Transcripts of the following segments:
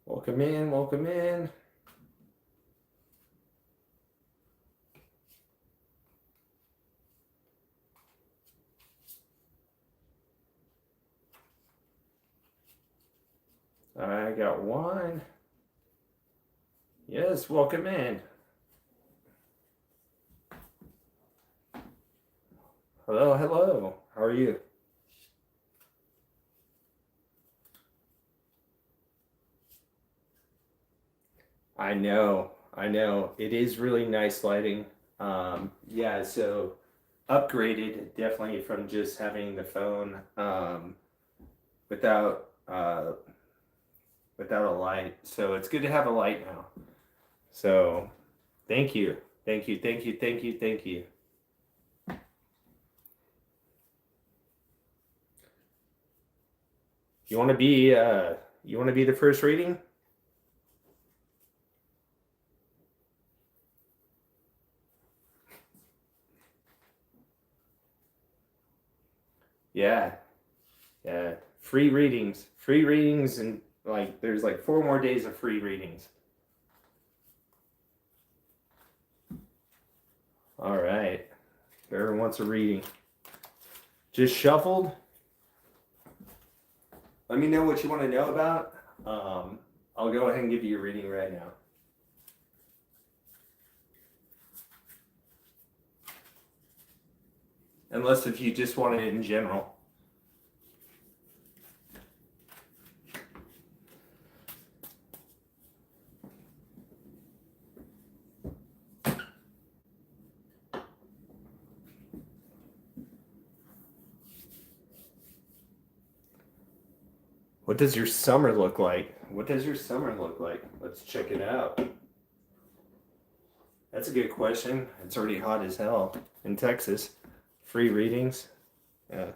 Welcome in, welcome in. I got one. Yes, welcome in. Hello, hello. How are you? I know. It is really nice lighting. Yeah, so upgraded definitely from just having the phone without without a light. So it's good to have a light now. So thank you. Thank you. Thank you. Thank you. Thank you. You want to be the first reading? Yeah. Yeah. Free readings. Free readings and like there's like 4 more days of free readings. All right. If everyone wants a reading. Just shuffled. Let me know what you want to know about. I'll go ahead and give you a reading right now. Unless if you just want it in general. What does your summer look like? What does your summer look like? Let's check it out. That's a good question. It's already hot as hell in Texas. Free readings. Yeah.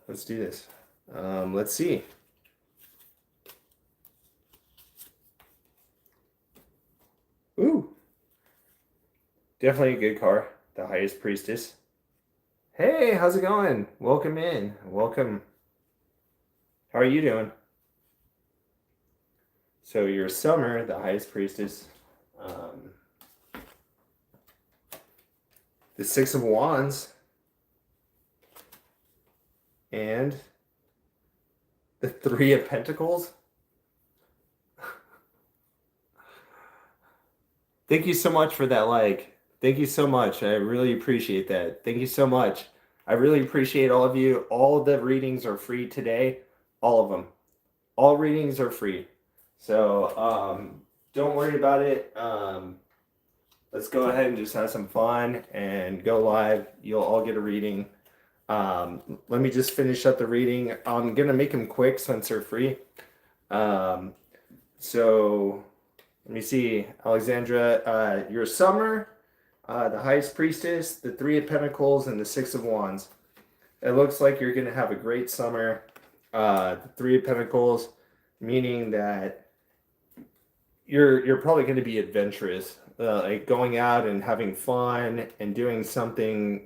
Let's do this. Let's see. Ooh. Definitely a good car. The highest priestess. Hey, how's it going? Welcome in. Welcome. How are you doing? So your summer, the highest priestess. The Six of Wands. And the Three of Pentacles. Thank you so much for that like. Thank you so much. I really appreciate that. Thank you so much. I really appreciate all of you. All of the readings are free today. All of them. All readings are free. So don't worry about it. Let's go ahead and just have some fun and go live. You'll all get a reading. Let me just finish up the reading. I'm going to make them quick since they're free. So let me see. Alexandra, your summer, the highest priestess, the Three of Pentacles, and the Six of Wands. It looks like you're going to have a great summer. The Three of Pentacles, meaning that you're probably going to be adventurous, like going out and having fun and doing something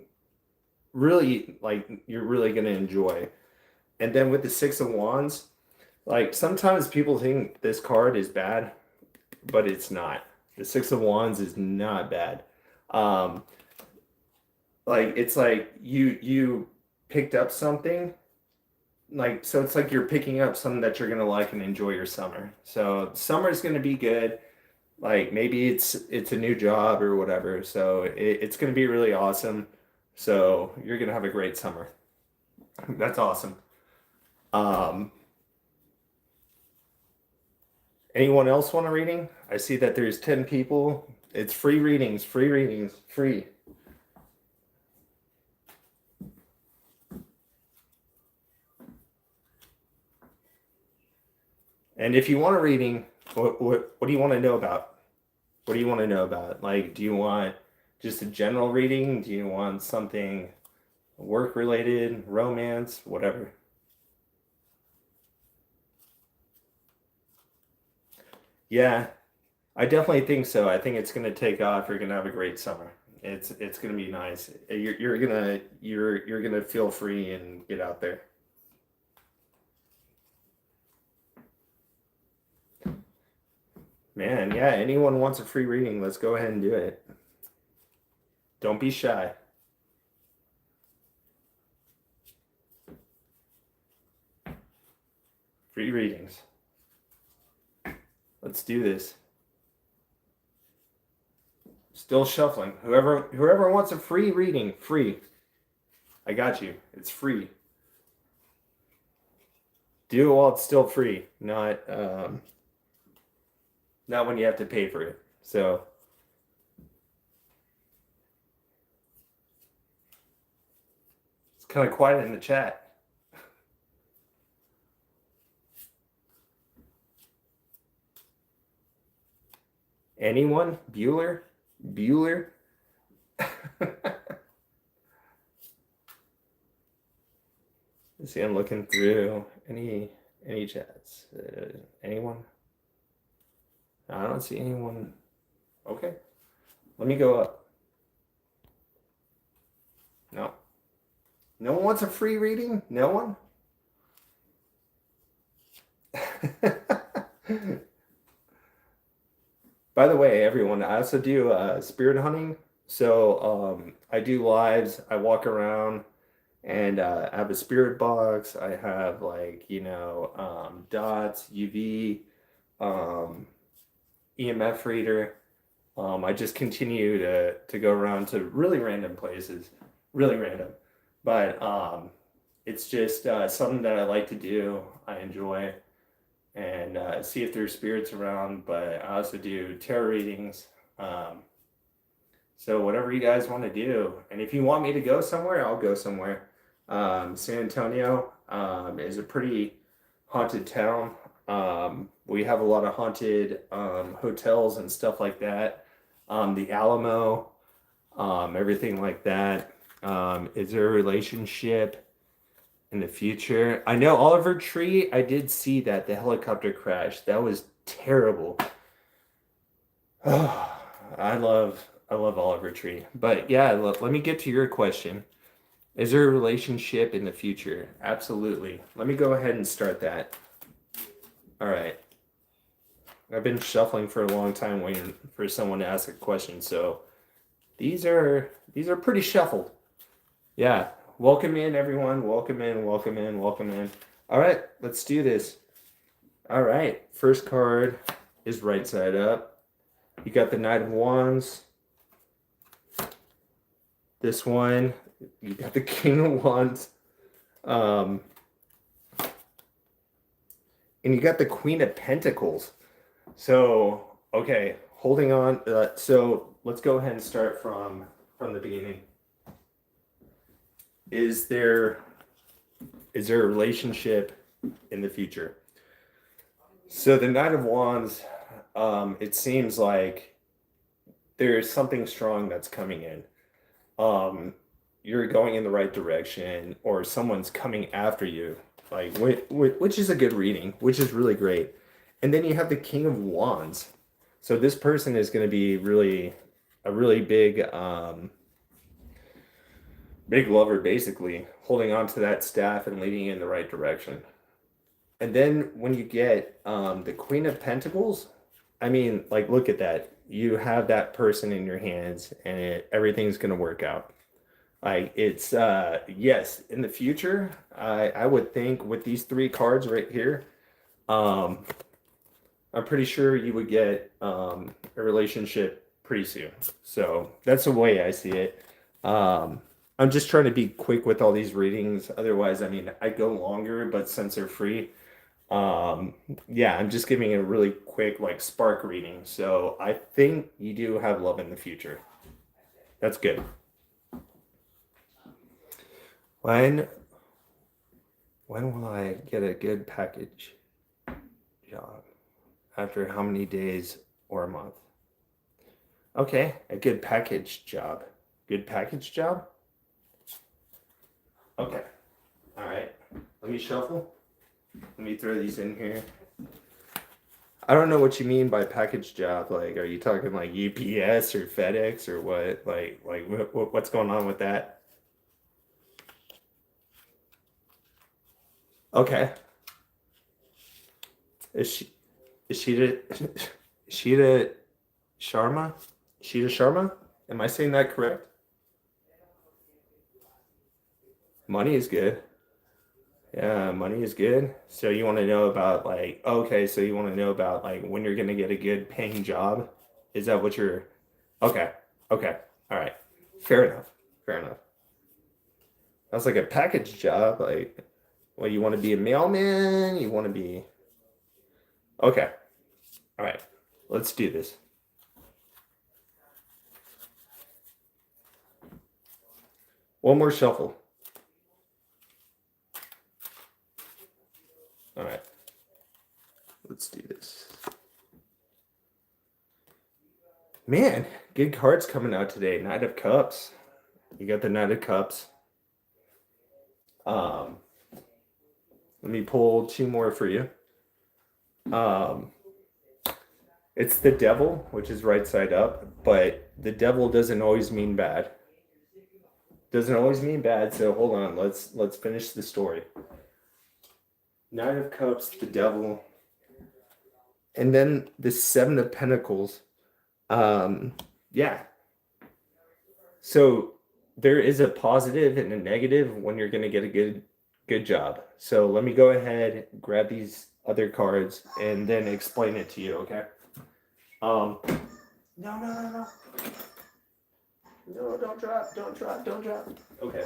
really like you're really going to enjoy. And then with the Six of Wands, like sometimes people think this card is bad, but it's not. The Six of Wands is not bad. Like it's like you picked up something, like so it's like you're picking up something that you're gonna like and enjoy your summer. So summer's gonna be good. Like maybe it's a new job or whatever. So it's gonna be really awesome. So you're gonna have a great summer. That's awesome. Anyone else want a reading? I see that there's 10 people. It's free readings, free. And if you want a reading, what do you want to know about? What do you want to know about? Like, do you want just a general reading? Do you want something work related, romance, whatever? Yeah, I definitely think so. I think it's gonna take off. You're gonna have a great summer. It's gonna be nice. You're gonna feel free and get out there. Man, yeah, anyone wants a free reading, let's go ahead and do it. Don't be shy. Free readings. Let's do this. Still shuffling. Whoever wants a free reading, free. I got you. It's free. Do it while it's still free, not when you have to pay for it. So it's kind of quiet in the chat. Anyone? Bueller? Let's see, I'm looking through any chats. Anyone? I don't see anyone. Okay. Let me go up. No. No one wants a free reading? No one? By the way, everyone, I also do spirit hunting. So I do lives. I walk around and I have a spirit box. I have dots, UV, EMF reader. I just continue to go around to really random places, really random. But it's just something that I like to do. I enjoy and see if there's spirits around. But I also do tarot readings. So whatever you guys want to do, and if you want me to go somewhere, I'll go somewhere. San Antonio is a pretty haunted town. We have a lot of haunted hotels and stuff like that. The Alamo, everything like that. Is there a relationship in the future? I know Oliver Tree. I did see that the helicopter crash. That was terrible. Oh, I love Oliver Tree. But yeah, let me get to your question. Is there a relationship in the future? Absolutely. Let me go ahead and start that. All right. I've been shuffling for a long time waiting for someone to ask a question, so these are pretty shuffled. Yeah. Welcome in, everyone. Welcome in, welcome in, welcome in. All right, let's do this. All right. First card is right side up. You got the Knight of Wands. This one, you got the King of Wands. And you got the Queen of Pentacles. So, okay, holding on. So let's go ahead and start from the beginning. Is there a relationship in the future? So the Knight of Wands, it seems like there's something strong that's coming in. You're going in the right direction, or someone's coming after you, like which is a good reading, which is really great. And then you have the King of Wands. So this person is going to be a really big lover, basically, holding on to that staff and leading you in the right direction. And then when you get the Queen of Pentacles, I mean, like, look at that. You have that person in your hands, and everything's going to work out. Like, it's, yes, in the future, I would think with these three cards right here, I'm pretty sure you would get a relationship pretty soon. So that's the way I see it. I'm just trying to be quick with all these readings. Otherwise, I mean, I go longer, but since they're free, yeah, I'm just giving a really quick, like, spark reading. So I think you do have love in the future. That's good. When will I get a good package job? After how many days or a month? Okay, a good package job. Good package job? Okay. All right. Let me shuffle. Let me throw these in here. I don't know what you mean by package job. Like, are you talking like UPS or FedEx or what? Like what's going on with that? Okay. Is she Sheeta Sharma? Sheeta Sharma? Am I saying that correct? Money is good. Yeah, money is good. So you want to know about like, okay, so you want to know about like when you're gonna get a good paying job? Is that what you're okay. Okay. All right. Fair enough. Fair enough. That's like a package job. Like, well, you want to be a mailman? You want to be okay. All right. Let's do this. One more shuffle. All right. Let's do this. Man, good cards coming out today. Knight of Cups. You got the Knight of Cups. Um, Let me pull two more for you. It's the Devil, which is right side up, but the Devil doesn't always mean bad. Doesn't always mean bad. So hold on. Let's finish the story. Nine of Cups, the Devil, and then the Seven of Pentacles. Yeah. So there is a positive and a negative when you're going to get a good job. So let me go ahead, grab these other cards, and then explain it to you, okay? No. No, don't drop. Okay.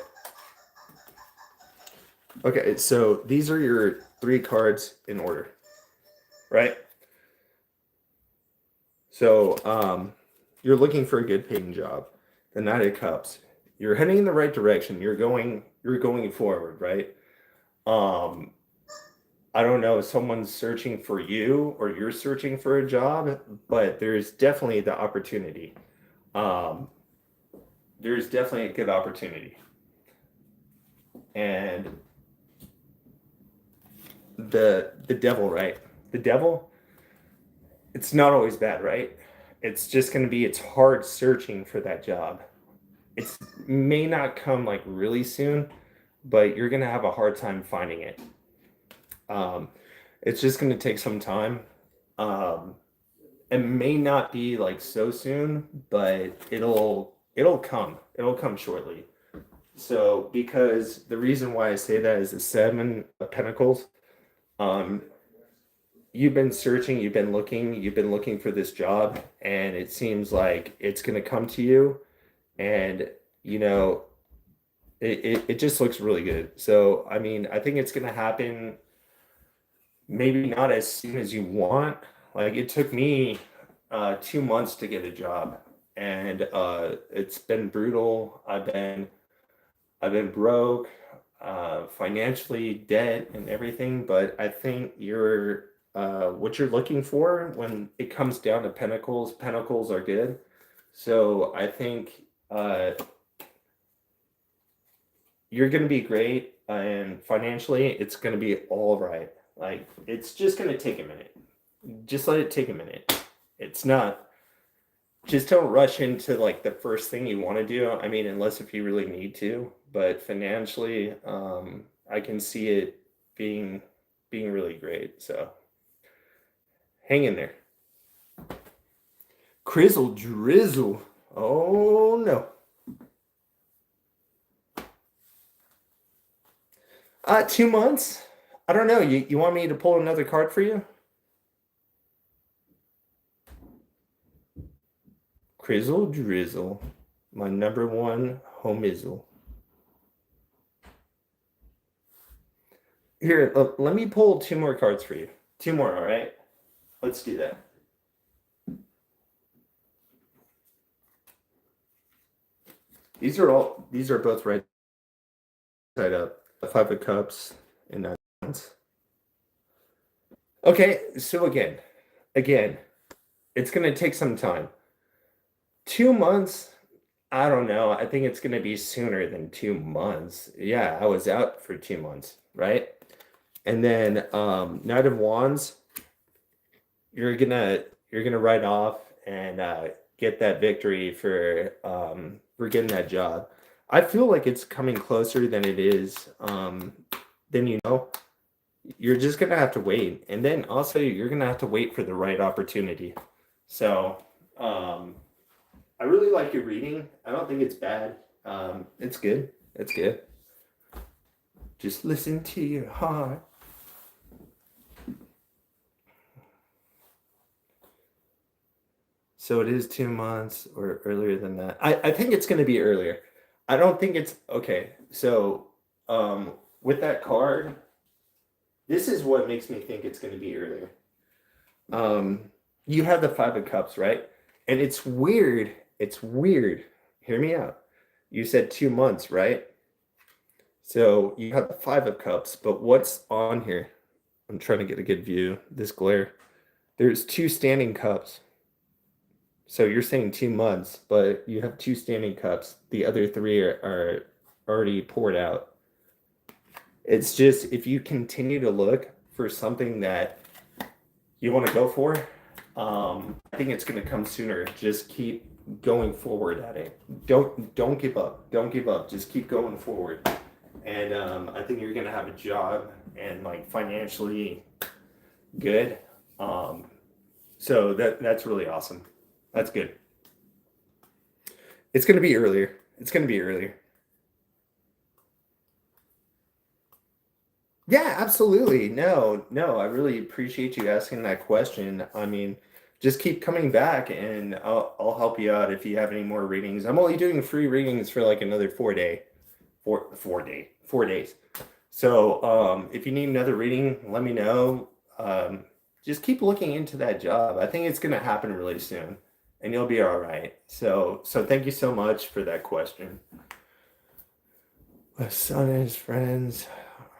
Okay, so these are your three cards in order, right? So you're looking for a good paying job. The Knight of Cups. You're heading in the right direction. You're going forward, right? I don't know if someone's searching for you or you're searching for a job, but there's definitely the opportunity. There's definitely a good opportunity. And the Devil, right? The Devil, it's not always bad, right? It's just going to be, it's hard searching for that job. It may not come like really soon, but you're going to have a hard time finding it. It's just going to take some time. It may not be like so soon, but it'll come. It'll come shortly. So because the reason why I say that is the Seven of Pentacles. You've been searching, you've been looking for this job, and it seems like it's going to come to you, and you know it just looks really good. So I mean, I think it's going to happen, maybe not as soon as you want. Like it took me 2 months to get a job, and it's been brutal. I've been broke, financially, debt and everything, but I think you're what you're looking for when it comes down to pentacles are good. So I think you're going to be great, and financially it's going to be all right. Like it's just going to take a minute. Just let it take a minute. It's not, just don't rush into like the first thing you want to do. I mean, unless if you really need to, but financially, I can see it being really great. So hang in there. Crizzle drizzle. Oh no. 2 months. I don't know. You want me to pull another card for you? Crizzle drizzle. My number one homizzle. Here, let me pull 2 more cards for you. 2 more, all right? Let's do that. These are both right side up. The Five of Cups and that. Okay, so again, it's gonna take some time. 2 months, I don't know. I think it's gonna be sooner than 2 months. Yeah, I was out for 2 months, right? And then Knight of Wands, you're gonna write off and get that victory for getting that job. I feel like it's coming closer than it is. Then you're just gonna have to wait, and then also you're gonna have to wait for the right opportunity. So, um, I really like your reading. I don't think it's bad. It's good. It's good. Just listen to your heart. So it is 2 months or earlier than that. I think it's going to be earlier. I don't think it's okay. So, with that card, this is what makes me think it's going to be earlier. You have the Five of Cups, right? And it's weird. It's weird. Hear me out. You said 2 months, right? So you have the Five of Cups, but what's on here? I'm trying to get a good view. This glare. There's two standing cups. So you're saying 2 months, but you have two standing cups. The other three are already poured out. It's just if you continue to look for something that you want to go for, I think it's going to come sooner. Just keep going forward at it. Don't give up. Don't give up. Just keep going forward. And I think you're going to have a job and like financially good. So that's really awesome. That's good. It's going to be earlier. It's going to be earlier. Yeah, absolutely. No, no, I really appreciate you asking that question. I mean, just keep coming back and I'll help you out if you have any more readings. I'm only doing free readings for like another 4 days. So, if you need another reading, let me know. Just keep looking into that job. I think it's going to happen really soon and you'll be all right. So thank you so much for that question. My son and his friends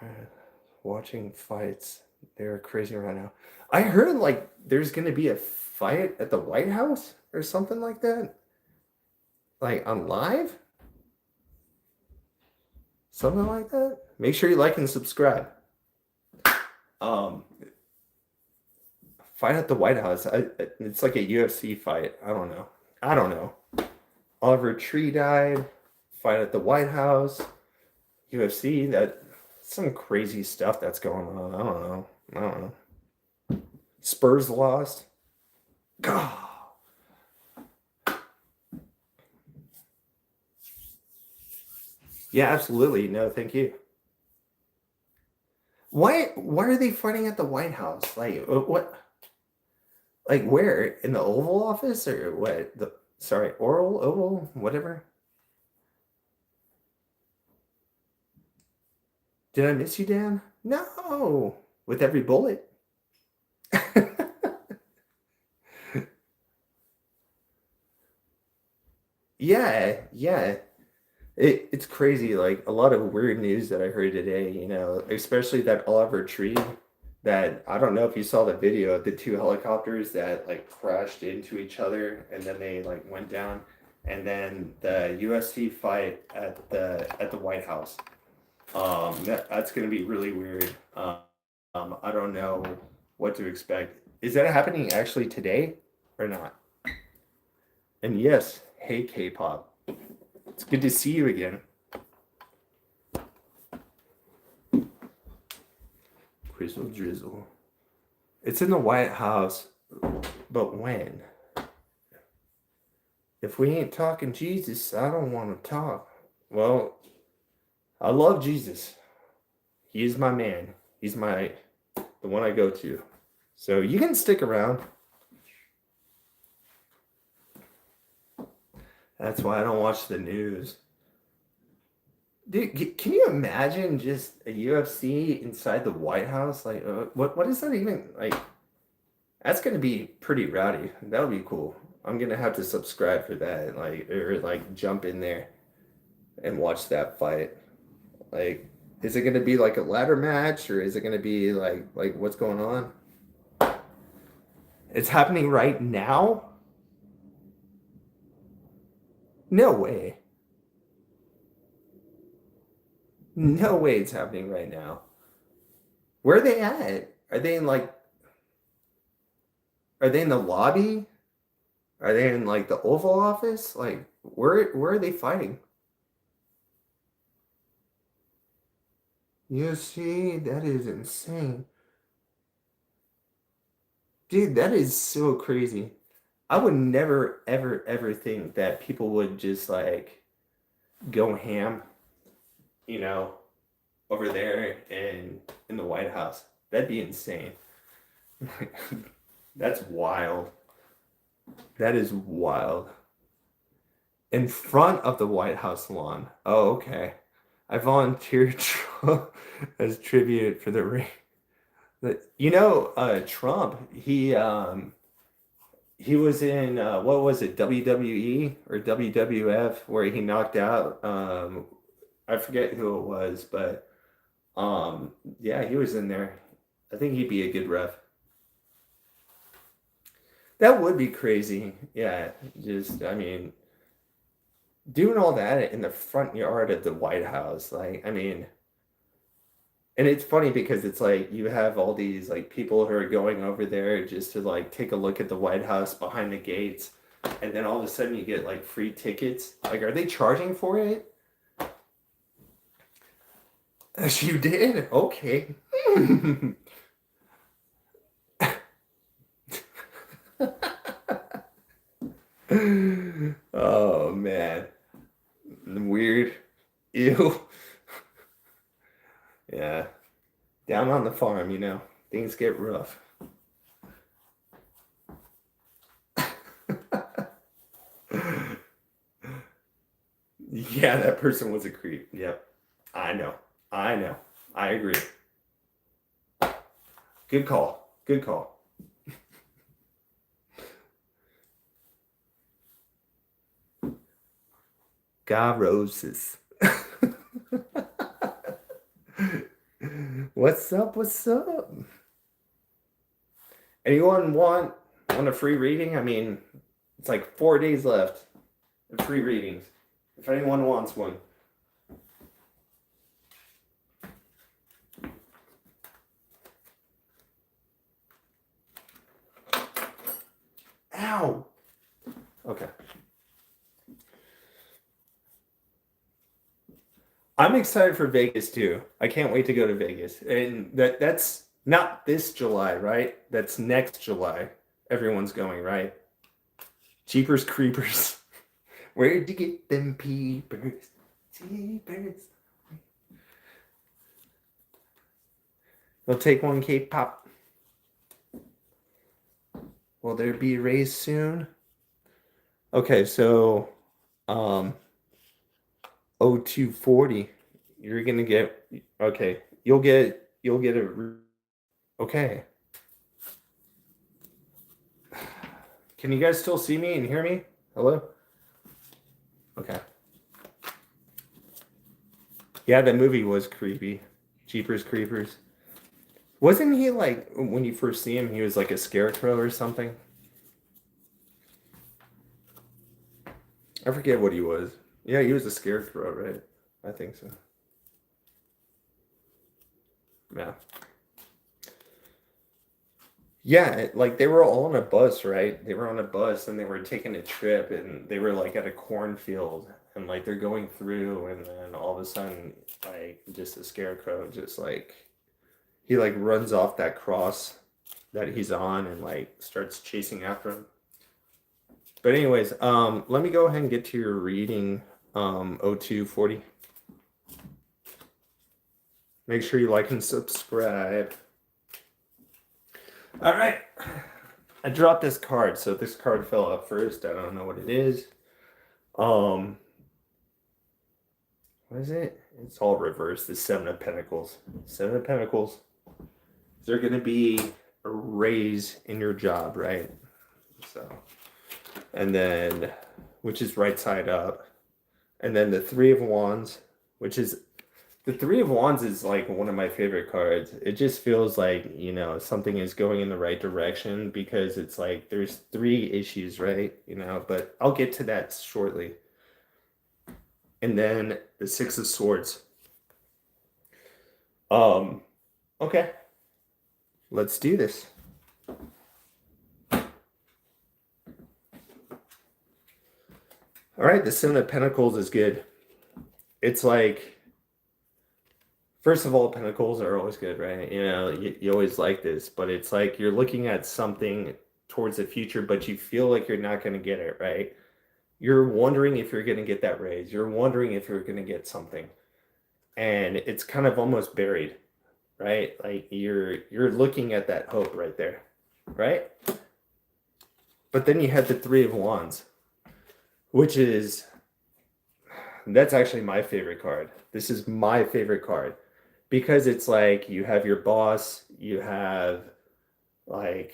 are watching fights. They're crazy right now. I heard like there's going to be a fight at the White House or something like that. Like on live? Something like that. Make sure you like and subscribe. Um, Fight at the White House. It's like a UFC fight. I don't know. I don't know. Oliver Tree died. Fight at the White House. UFC. That some crazy stuff that's going on. I don't know. I don't know. Spurs lost. God. Yeah, absolutely. No, thank you. Why are they fighting at the White House? Like what? Like where? In the Oval Office or what? The sorry, Oval, whatever. Did I miss you, Dan? No. With every bullet. Yeah, yeah. It's crazy. Like a lot of weird news that I heard today, especially that Oliver Tree that I don't know if you saw the video of the two helicopters that like crashed into each other and then they like went down and then the UFC fight at the White House. That's gonna be really weird. I don't know what to expect. Is that happening actually today or not? And yes, hey K-pop. It's good to see you again. Crystal Drizzle. It's in the White House, but when? If we ain't talking Jesus, I don't want to talk. Well, I love Jesus. He is my man. He's the one I go to. So you can stick around. That's why I don't watch the news. Dude, can you imagine just a UFC inside the White House? Like, what is that even like? That's gonna be pretty rowdy. That'll be cool. I'm gonna have to subscribe for that, like, or like jump in there and watch that fight. Like, is it gonna be like a ladder match, or is it gonna be like what's going on? It's happening right now? No way. No way it's happening right now. Where are they at? Are they in the lobby? Are they in like the Oval Office? Like where are they fighting? You see, that is insane. Dude, that is so crazy. I would never, ever, ever think that people would just like go ham, you know, over there in the White House. That'd be insane. That's wild. That is wild. In front of the White House lawn. Oh, okay. I volunteered as tribute for the ring. Trump, he was in what was it, WWE or WWF, where he knocked out I forget who it was, but yeah, he was in there. I think he'd be a good ref. That would be crazy. Yeah, just I mean, doing all that in the front yard of the White House, like I mean, and it's funny because it's like you have all these like people who are going over there just to like take a look at the White House behind the gates, and then all of a sudden you get like free tickets. Like, are they charging for it? You did? Okay. Oh man. Weird. Ew. Yeah. Down on the farm, things get rough. Yeah, that person was a creep. Yep. I know. I know. I agree. Good call. Good call. God roses. What's up? What's up? Anyone want a free reading? I mean, it's like 4 days left of free readings. If anyone wants one. Ow! Okay. I'm excited for Vegas too. I can't wait to go to Vegas. And that's not this July, right? That's next July. Everyone's going, right? Jeepers Creepers. Where'd you get them peepers? Jeepers. They'll take one K-pop. Will there be raised soon? Okay, so 0240. You're gonna get okay. You'll get a okay. Can you guys still see me and hear me? Hello? Okay. Yeah, that movie was creepy. Jeepers Creepers. Wasn't he like, when you first see him, he was like a scarecrow or something? I forget what he was. Yeah, he was a scarecrow, right? I think so. Yeah. Yeah, like they were all on a bus, right? They were on a bus and they were taking a trip and they were like at a cornfield and like they're going through and then all of a sudden like just a scarecrow just like he like runs off that cross that he's on and like starts chasing after him. But anyways, let me go ahead and get to your reading 0240. Make sure you like and subscribe. All right. I dropped this card, so this card fell out first. I don't know what it is. What is it? It's all reversed. The Seven of Pentacles. Seven of Pentacles. Is there going to be a raise in your job, right? So, and then, which is right side up. And then the Three of Wands, which is, the Three of Wands is like one of my favorite cards. It just feels like, something is going in the right direction because it's like there's three issues, right? But I'll get to that shortly. And then the Six of Swords. Okay. Let's do this. All right, the Seven of Pentacles is good. It's like, first of all, Pentacles are always good, right? You always like this, but it's like you're looking at something towards the future, but you feel like you're not going to get it, right? You're wondering if you're going to get that raise. You're wondering if you're going to get something. And it's kind of almost buried, right? Like you're looking at that hope right there, right? But then you had the Three of Wands, which is, that's actually my favorite card. This is my favorite card because it's like you have your boss, you have like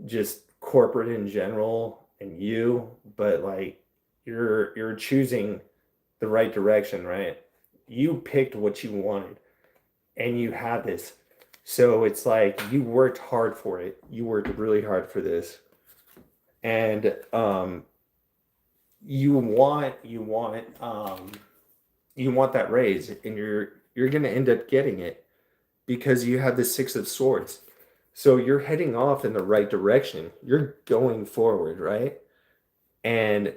just corporate in general and you, but like you're choosing the right direction, right? You picked what you wanted and you have this. So it's like you worked hard for it. You worked really hard for this. And you want that raise, and you're going to end up getting it because you have the Six of Swords. So you're heading off in the right direction. You're going forward, right? And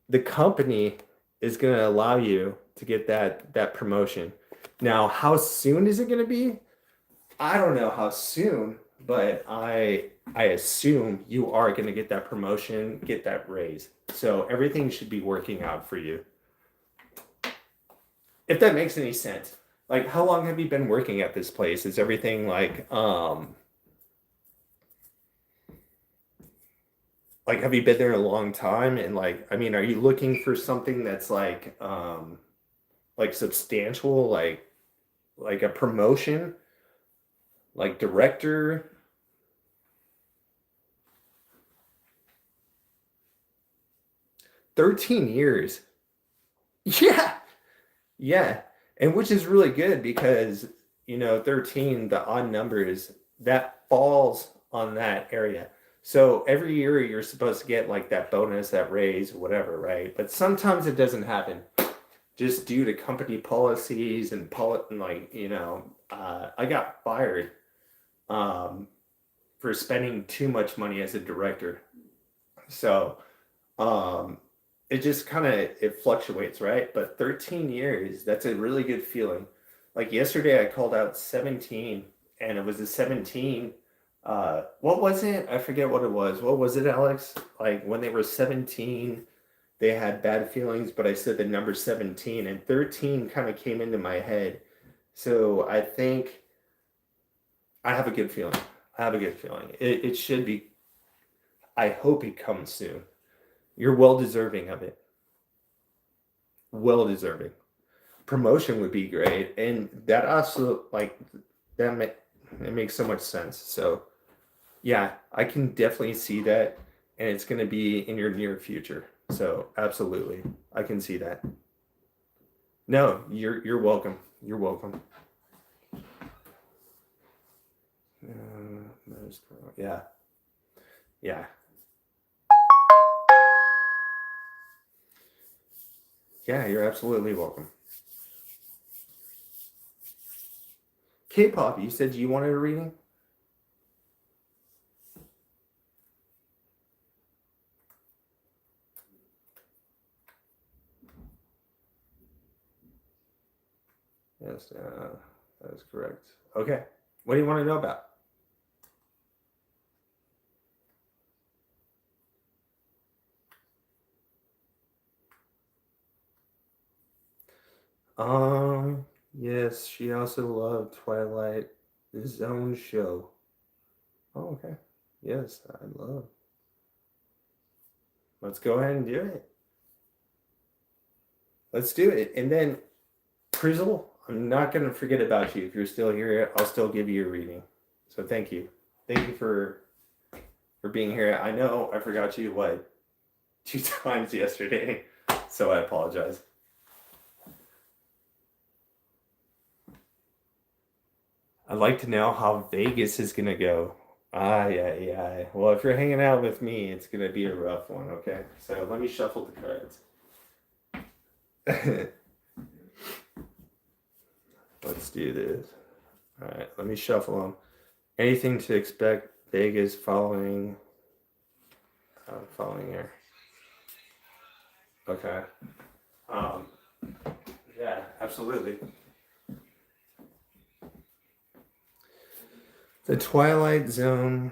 the company is going to allow you to get that promotion. Now, how soon is it going to be? I don't know how soon, but I assume you are going to get that promotion, get that raise. So everything should be working out for you. If that makes any sense. Like, how long have you been working at this place? Is everything like have you been there a long time? And like, I mean, are you looking for something that's like substantial, like a promotion, like director? 13 years. Yeah. Yeah. And which is really good because, 13, the odd numbers, that falls on that area. So every year you're supposed to get like that bonus, that raise, whatever, right? But sometimes it doesn't happen just due to company policies and I got fired for spending too much money as a director. So it just kind of it fluctuates, right? But 13 years, that's a really good feeling. Like yesterday I called out 17 and it was a 17. What was it? I forget what it was. What was it, Alex? Like when they were 17, they had bad feelings, but I said the number 17 and 13 kind of came into my head. So I think I have a good feeling. I have a good feeling. It should be. I hope it comes soon. You're well deserving of it. Well deserving. Promotion would be great. And that also, it makes so much sense. So, yeah, I can definitely see that. And it's going to be in your near future. So, absolutely. I can see that. No, you're welcome. You're welcome. Yeah. Yeah. Yeah, you're absolutely welcome. K-pop, you said you wanted a reading? Yes, that is correct. Okay. What do you want to know about? Yes, she also loved Twilight Zone show. Oh, okay. Yes, I love. Let's go ahead and do it. Let's do it. And then, Crizzle, I'm not going to forget about you. If you're still here, I'll still give you a reading. So thank you. Thank you for being here. I know I forgot you, 2 times yesterday. So I apologize. I'd like to know how Vegas is going to go. Yeah. Well, if you're hanging out with me, it's going to be a rough one, okay? So let me shuffle the cards. Let's do this. All right, let me shuffle them. Anything to expect Vegas following here. Okay. Yeah, absolutely. The Twilight Zone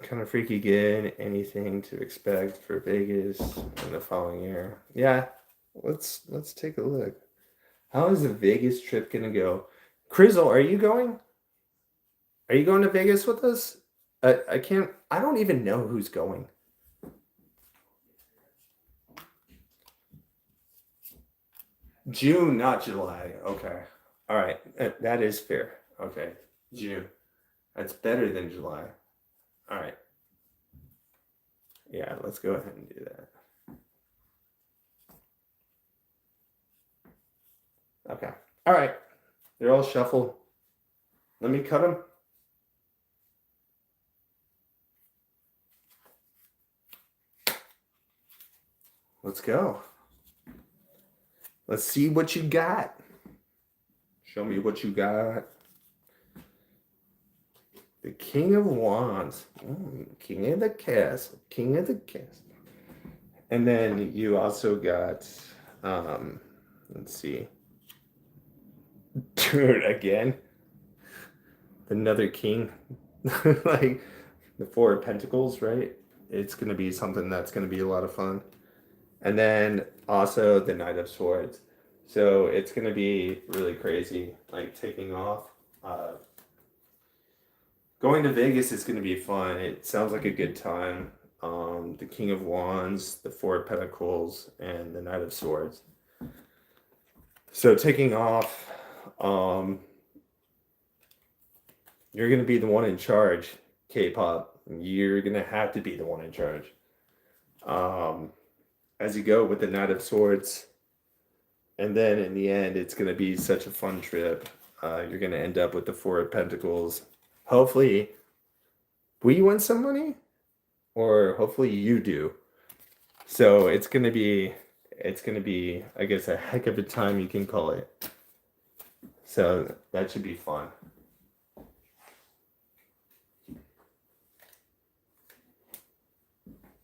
kind of freaky good. Anything to expect for Vegas in the following year? Yeah, let's take a look. How is the Vegas trip gonna go? Crizzle, are you going? Are you going to Vegas with us? I can't. I don't even know who's going. June, not July. Okay. All right. That is fair. Okay. June. That's better than July. All right. Yeah, let's go ahead and do that. Okay. All right. They're all shuffled. Let me cut them. Let's go. Let's see what you got. Show me what you got. The King of Wands. King of the Castle. King of the Castle. And then you also got, let's see. Dude, again. Another king. Like the Four of Pentacles, right? It's going to be something that's going to be a lot of fun. And then also the Knight of Swords. So it's going to be really crazy, like taking off. Going to Vegas is going to be fun. It sounds like a good time. The King of Wands, the Four of Pentacles, and the Knight of Swords. So taking off, you're going to be the one in charge, K-pop. You're going to have to be the one in charge. As you go with the Knight of Swords, and then in the end, it's going to be such a fun trip. You're going to end up with the Four of Pentacles. Hopefully, we win some money, or hopefully you do. So it's going to be, I guess, a heck of a time, you can call it. So that should be fun.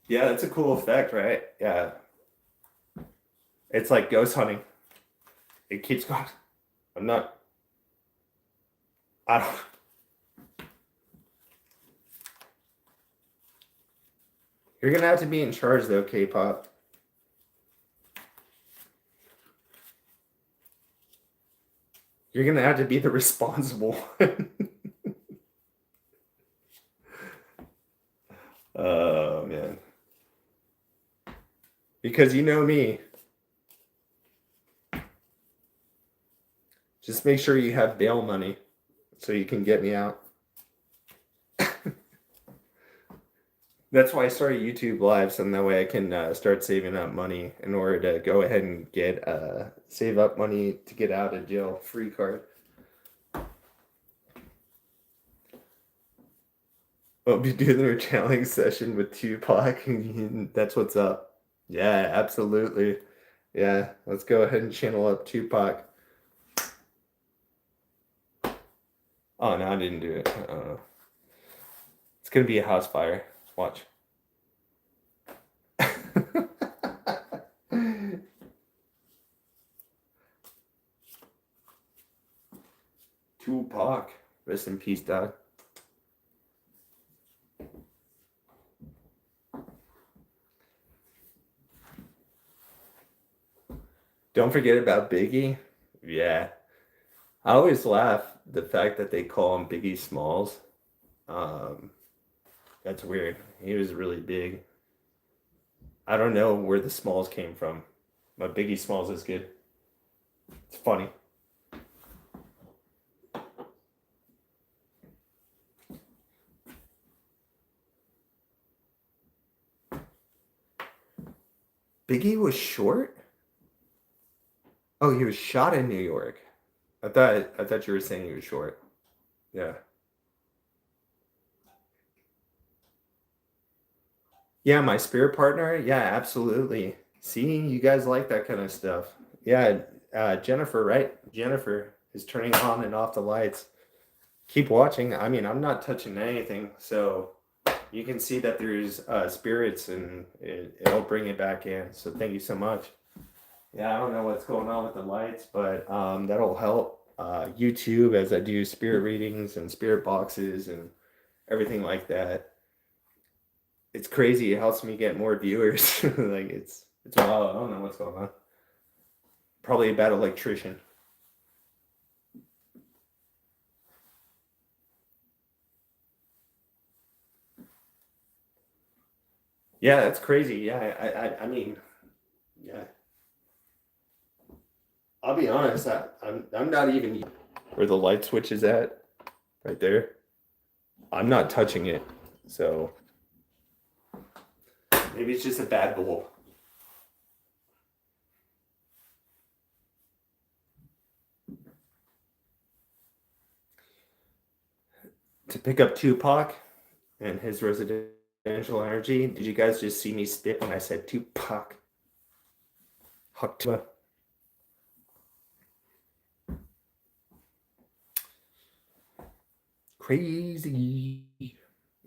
Yeah, that's a cool effect, right? Yeah. It's like ghost hunting. It keeps going. I don't. You're gonna have to be in charge though, K-pop. You're gonna have to be the responsible one. Oh man. Because you know me. Just make sure you have bail money so you can get me out. That's why I started YouTube Live, so that way I can start saving up money in order to go ahead and get save up money to get out of jail free card. I'll be doing a challenge session with Tupac. That's what's up. Yeah, absolutely. Yeah, let's go ahead and channel up Tupac. Oh, no, I didn't do it. It's going to be a house fire. Watch. Tupac. Rest in peace, dog. Don't forget about Biggie. Yeah. I always laugh the fact that they call him Biggie Smalls. That's weird. He was really big. I don't know where the Smalls came from, but Biggie Smalls is good. It's funny. Biggie was short? Oh, he was shot in New York. I thought you were saying he was short. Yeah. Yeah, my spirit partner. Yeah, absolutely. See, you guys like that kind of stuff. Yeah, Jennifer, right? Jennifer is turning on and off the lights. Keep watching. I mean, I'm not touching anything, so you can see that there's spirits, and it'll bring it back in. So thank you so much. Yeah, I don't know what's going on with the lights, but that'll help YouTube as I do spirit readings and spirit boxes and everything like that. it's crazy. It helps me get more viewers. Like it's wild. I don't know what's going on. Probably a bad electrician. Yeah, that's crazy. Yeah, I mean, yeah. I'll be honest. I'm not even where the light switch is at, right there. I'm not touching it, so maybe it's just a bad bulb. To pick up Tupac and his residential energy, did you guys just see me spit when I said Tupac? Haktua. Crazy.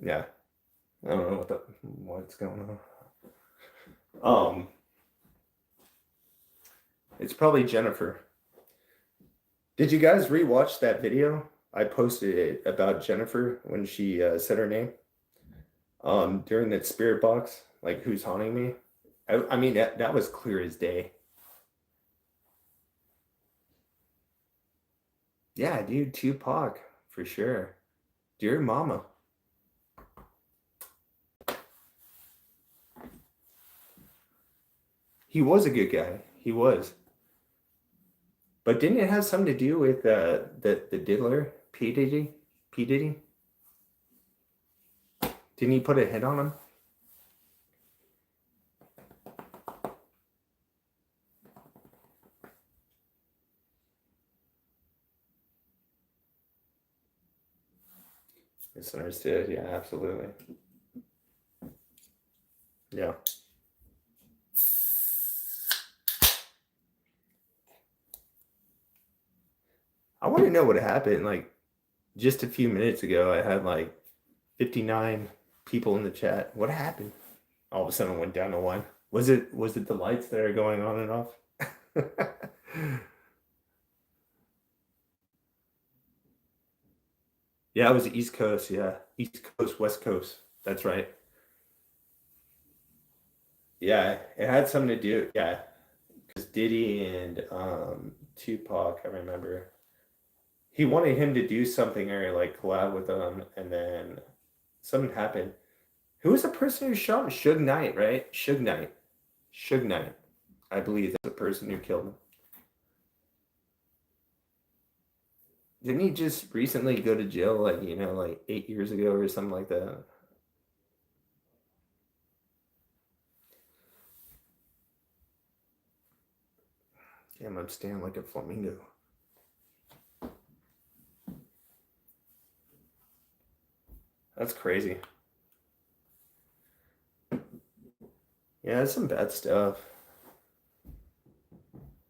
Yeah. I don't know what's going on. It's probably Jennifer. Did you guys rewatch that video? I posted it about Jennifer when she said her name. During that spirit box, like who's haunting me. I mean that was clear as day. Yeah, dude, Tupac for sure. Dear mama. He was a good guy. He was. But didn't it have something to do with the diddler, P. Diddy? P. Diddy? Didn't he put a hit on him? Misunderstood. Yeah, absolutely. Yeah. I want to know what happened. Like just a few minutes ago, I had like 59 people in the chat. What happened? All of a sudden, it went down to one. Was it the lights that are going on and off? Yeah, it was the East Coast. Yeah, East Coast, West Coast. That's right. Yeah, it had something to do. Yeah, because Diddy and Tupac, I remember he wanted him to do something or like collab with them, and then something happened. Who was the person who shot him? Suge Knight, right? Suge Knight. Suge Knight. I believe that's the person who killed him. Didn't he just recently go to jail, like, like 8 years ago or something like that? Damn, I'm standing like a flamingo. That's crazy. Yeah, that's some bad stuff.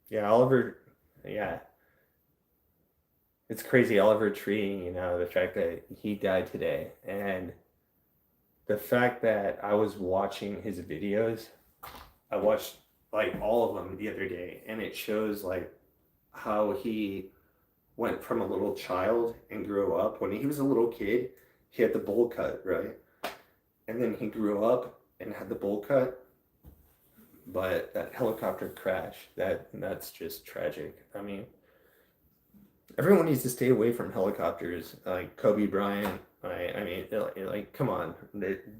Yeah, Oliver, yeah. It's crazy, Oliver Tree, the fact that he died today. And the fact that I was watching his videos, I watched like all of them the other day, and it shows like how he went from a little child and grew up. When he was a little kid, he had the bowl cut, right? And then he grew up and had the bowl cut, but that helicopter crash, that's just tragic. I mean, everyone needs to stay away from helicopters, like Kobe Bryant. I mean, like, come on,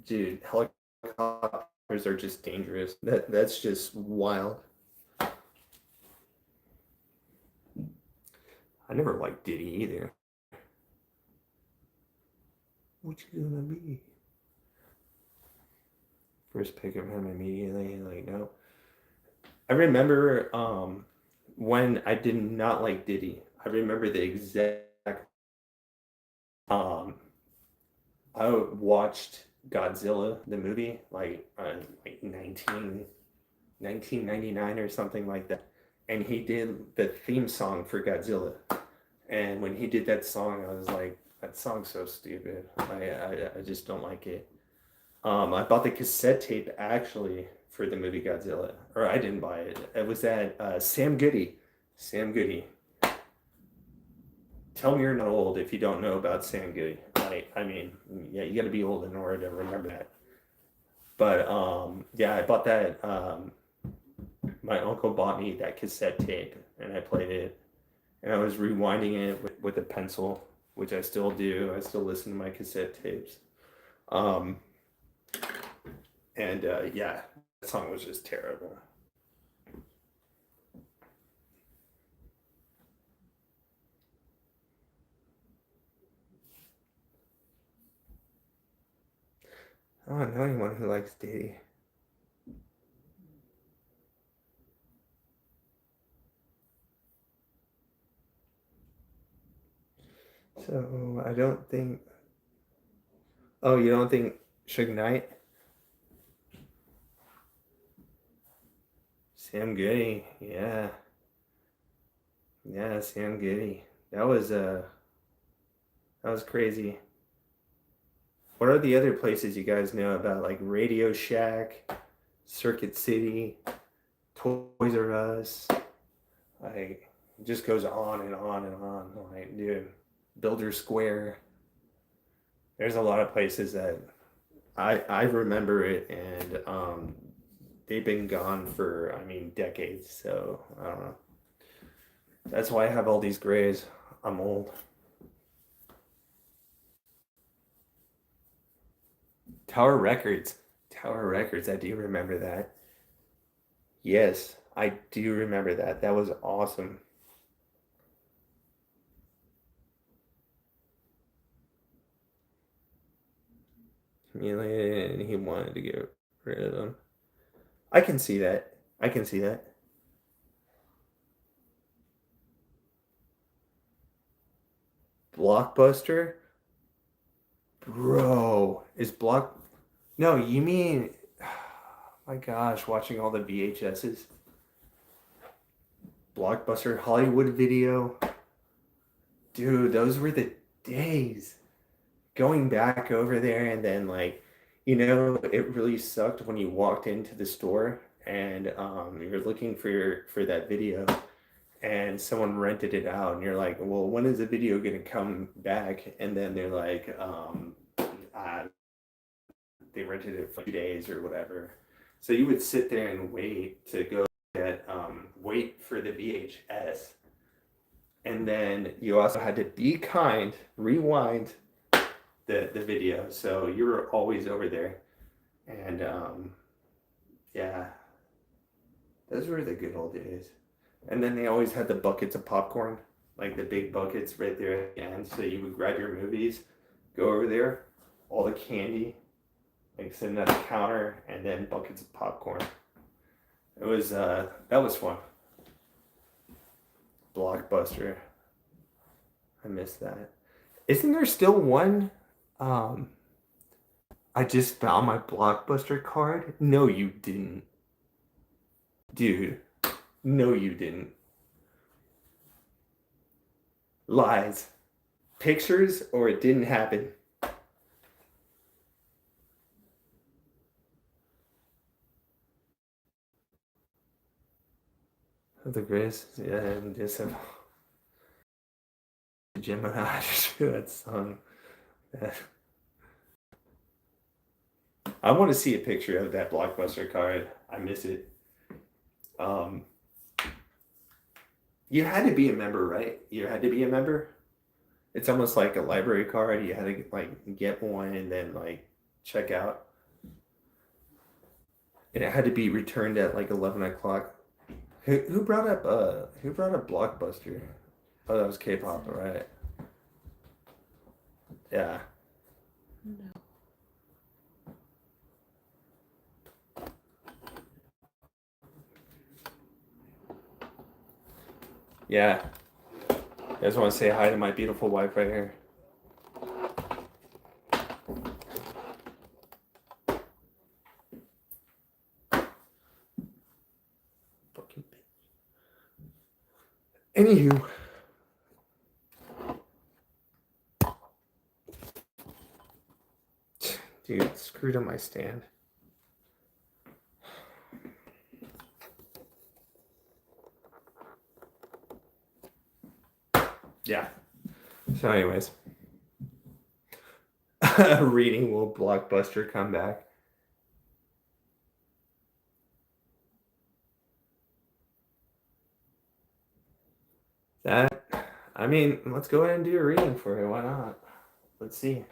dude, helicopters are just dangerous. That's just wild. I never liked Diddy either. What you gonna be? First pick of him immediately, like no. I remember when I did not like Diddy. I remember the exact um I watched Godzilla the movie like 1999 or something like that, and he did the theme song for Godzilla. And when he did that song, I was like, that song's so stupid. I just don't like it. I bought the cassette tape actually for the movie Godzilla, or I didn't buy it. It was at Sam Goody. Sam Goody. Tell me you're not old if you don't know about Sam Goody. I mean, yeah, you got to be old in order to remember that. But yeah, I bought that. My uncle bought me that cassette tape, and I played it, and I was rewinding it with a pencil, which I still do. I still listen to my cassette tapes. Um, and yeah, that song was just terrible. I don't know anyone who likes Diddy. So I don't think. Oh, you don't think Suge Knight? Sam Goody, yeah, yeah, Sam Goody. That was crazy. What are the other places you guys know about, like Radio Shack, Circuit City, Toys R Us? Like, it just goes on and on and on. Like, dude, Builder Square. There's a lot of places that I remember it, and they've been gone for, I mean, decades. So I don't know. That's why I have all these grays. I'm old. Tower Records. Tower Records. I do remember that. Yes, I do remember that. That was awesome. Humiliated, and he wanted to get rid of them. I can see that. I can see that. Blockbuster? Bro, is Block. No, you mean. My gosh, watching all the VHSs. Blockbuster, Hollywood Video. Dude, those were the days. Going back over there, and then, like, it really sucked when you walked into the store, and you're looking for that video, and someone rented it out, and you're like, well, when is the video gonna come back? And then they're like, uh, they rented it for 2 days or whatever. So you would sit there and wait to go wait for the VHS, and then you also had to be kind, rewind the video, so you were always over there. And yeah, those were the good old days. And then they always had the buckets of popcorn, like the big buckets right there at the end. So you would grab your movies, go over there, all the candy, like sitting at the counter, and then buckets of popcorn. It was that was fun. Blockbuster. I miss that. Isn't there still one? Um, I just found my Blockbuster card. No, you didn't, dude. No, you didn't. Lies. Pictures, or it didn't happen. The greatest, yeah, and just have Gemini that song. I want to see a picture of that Blockbuster card. I miss it. Um, you had to be a member, right? You had to be a member. It's almost like a library card. You had to like get one and then like check out, and it had to be returned at like 11 o'clock. Who brought up Blockbuster? Oh, that was K-pop, right? Yeah. No. Yeah. You guys want to say hi to my beautiful wife right here? Fucking bitch. Anywho. Dude, screwed up my stand. Yeah. So, anyways, reading will Blockbuster come back? That, I mean, let's go ahead and do a reading for it. Why not? Let's see.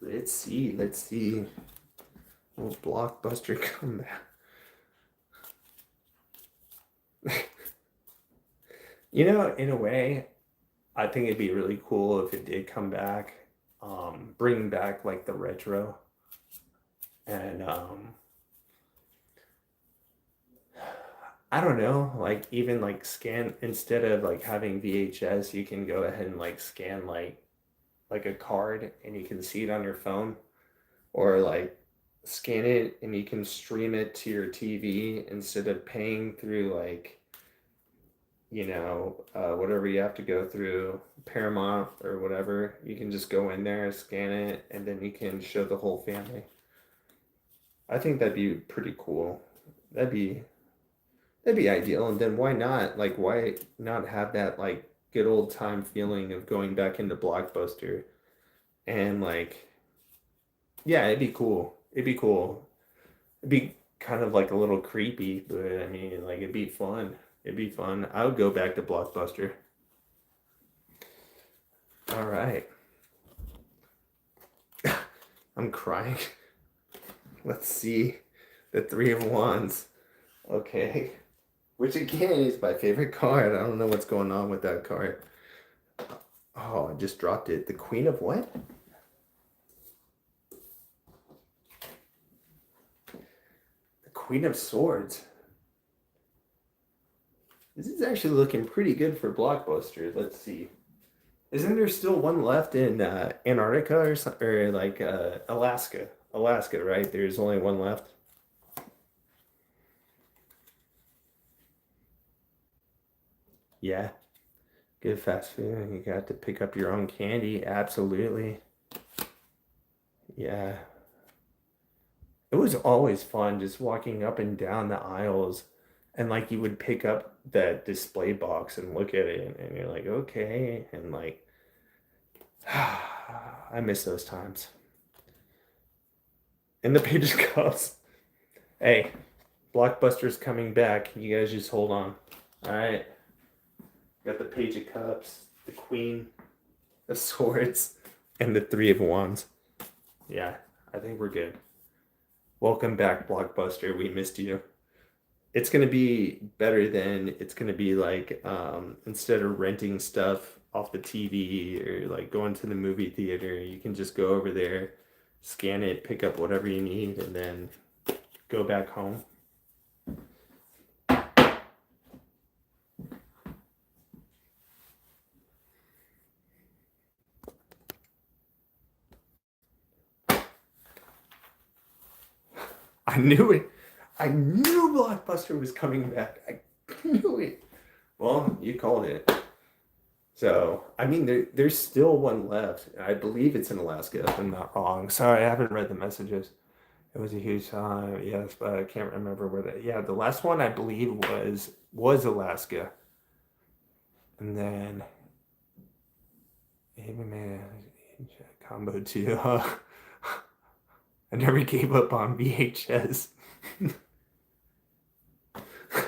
Let's see. Let's see. Will Blockbuster come back? You know, in a way, I think it'd be really cool if it did come back. Bring back like the retro and I don't know, like even like scan instead of like having VHS, you can go ahead and like scan like a card and you can see it on your phone or like scan it and you can stream it to your TV instead of paying through like whatever you have to go through Paramount or whatever. You can just go in there, scan it, and then you can show the whole family. I think that'd be pretty cool. That'd be that'd be ideal. And then why not? Like, why not have that like good old time feeling of going back into Blockbuster and like, yeah, it'd be cool. It'd be cool. It'd be kind of like a little creepy, but I mean, like, it'd be fun. It'd be fun. I would go back to Blockbuster. All right. I'm crying. Let's see. The Three of Wands. Okay. Which again is my favorite card. I don't know what's going on with that card. Oh, I just dropped it. The Queen of what? The Queen of Swords. This is actually looking pretty good for Blockbuster. Let's see. Isn't there still one left in Antarctica or something, or like Alaska? Alaska, right? There's only one left. Yeah, good fast food. You got to pick up your own candy. Absolutely. Yeah. It was always fun just walking up and down the aisles and like you would pick up that display box and look at it and you're like, okay. And like, I miss those times. And the Pages Cups. Hey, Blockbuster's coming back. You guys just hold on. All right. Got the Page of Cups, the Queen of Swords, and the Three of Wands. Yeah, I think we're good. Welcome back, Blockbuster. We missed you. It's gonna be better than it's gonna be like instead of renting stuff off the TV or like going to the movie theater, you can just go over there, scan it, pick up whatever you need, and then go back home. I knew it. I knew Blockbuster was coming back. I knew it. Well, you called it. So, I mean, there's still one left. I believe it's in Alaska, if I'm not wrong. Sorry, I haven't read the messages. It was a huge time, yes, but I can't remember where that. Yeah, the last one I believe was Alaska, and then Ava Man combo two. I never gave up on VHS.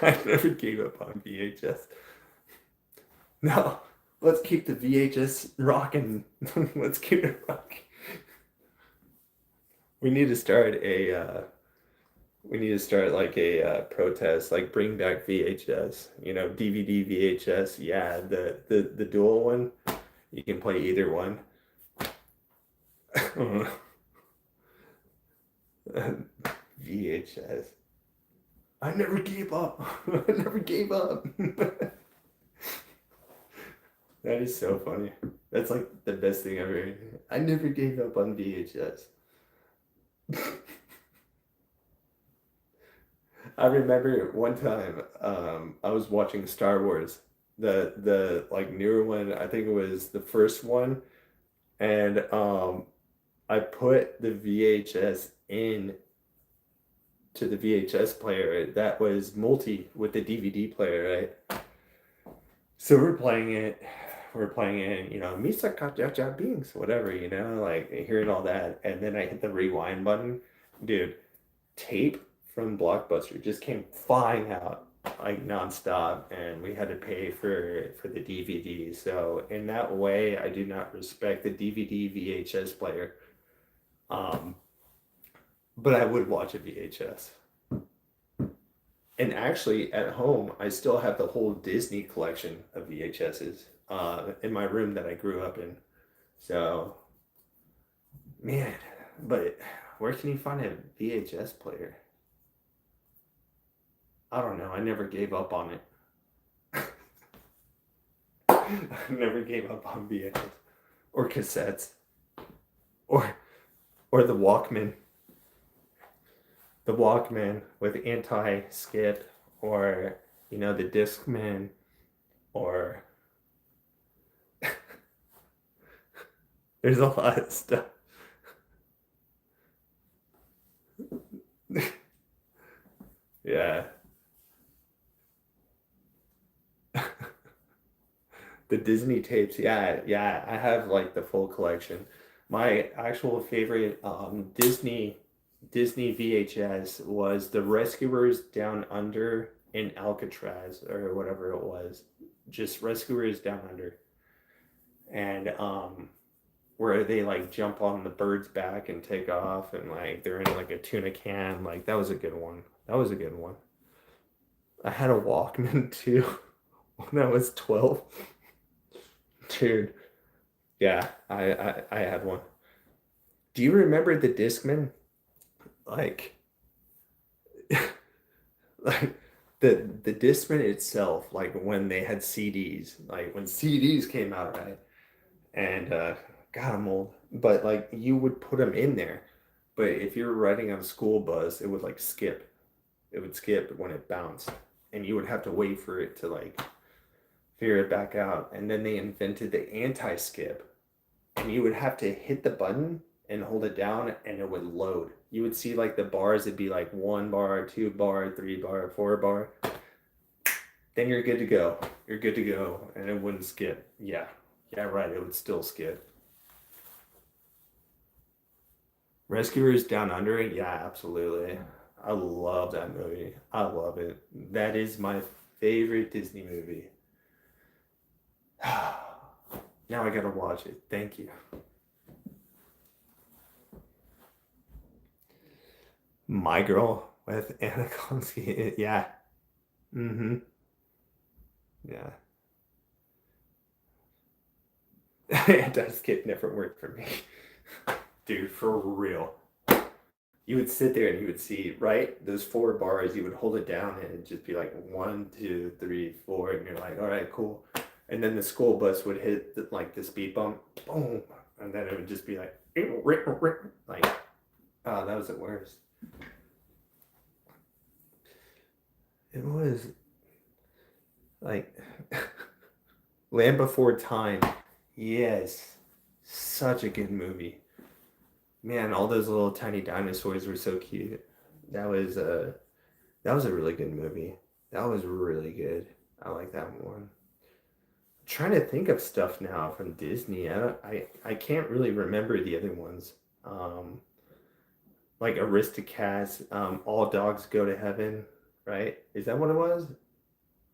I never gave up on VHS. No, let's keep the VHS rocking. Let's keep it rocking. We need to start a we need to start like a protest, like bring back VHS, DVD, VHS. Yeah, the dual one. You can play either one. VHS. I never gave up. I never gave up. That is so funny. That's like the best thing ever. I never gave up on VHS. I remember one time I was watching Star Wars, the like newer one. I think it was the first one, and I put the VHS in to the VHS player that was multi with the DVD player, right? So we're playing it, Misa Kajaja Beings, whatever, like hearing all that, and then I hit the rewind button, dude. Tape from Blockbuster just came flying out like nonstop, and we had to pay for the DVD. So in that way, I do not respect the DVD VHS player. Um, but I would watch a VHS. And actually, at home, I still have the whole Disney collection of VHSs in my room that I grew up in. So, man, but where can you find a VHS player? I don't know. I never gave up on it. I never gave up on VHS or cassettes or the Walkman. The Walkman with anti-skip, or the Discman, or there's a lot of stuff. Yeah. The Disney tapes, yeah, I have like the full collection. My actual favorite Disney VHS was The Rescuers Down Under in Alcatraz, or whatever it was. Just Rescuers Down Under. And where they like jump on the bird's back and take off, and like they're in like a tuna can. Like that was a good one. That was a good one. I had a Walkman too when I was 12. Dude, yeah, I had one. Do you remember the Discman? Like, like the Discman itself, like when they had CDs, like when CDs came out, right? And God, I'm old, but like you would put them in there, but if you were riding on a school bus, it would like skip. It would skip when it bounced, and you would have to wait for it to like figure it back out. And then they invented the anti-skip, and you would have to hit the button and hold it down, and it would load. You would see like the bars, it'd be like 1 bar, 2 bar, 3 bar, 4 bar. Then you're good to go. You're good to go, and it wouldn't skip. Yeah, yeah, right. It would still skip. Rescuers Down Under, yeah, absolutely. I love that movie. I love it. That is my favorite Disney movie. Now I gotta watch it. Thank you. My Girl with Anna Klonsky. Yeah. Mm-hmm. Yeah. It does get never worked for me. Dude, for real. You would sit there and you would see, right? Those 4 bars, you would hold it down and it'd just be like 1, 2, 3, 4, and you're like, all right, cool. And then the school bus would hit like the speed bump, boom, and then it would just be like, like, oh, that was the worst. It was like Land Before Time. Yes, such a good movie. Man, all those little tiny dinosaurs were so cute. That was a that was a really good movie. That was really good. I like that one. Trying to think of stuff now from Disney. I can't really remember the other ones. Um, like Aristocats, All Dogs Go to Heaven, right? Is that what it was?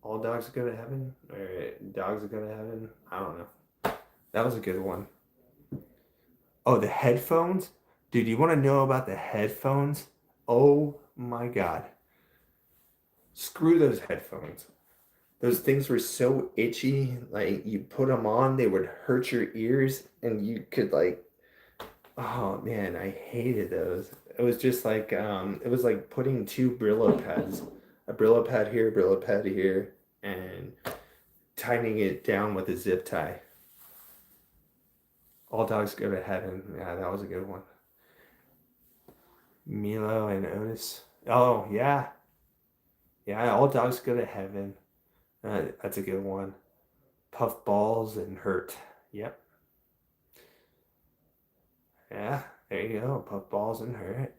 All Dogs Go to Heaven, or Dogs Go to Heaven? I don't know. That was a good one. Oh, the headphones, dude. You want to know about the headphones? Oh my God! Screw those headphones. Those things were so itchy. Like you put them on, they would hurt your ears, and you could like, oh man, I hated those. It was just like it was like putting two Brillo pads, a Brillo pad here, Brillo pad here, and tightening it down with a zip tie. All Dogs Go to Heaven. Yeah, that was a good one. Milo and Otis. Oh yeah, yeah. All Dogs Go to Heaven. That's a good one. Puff balls and hurt. Yep. Yeah. There you go. Puff balls and hurt.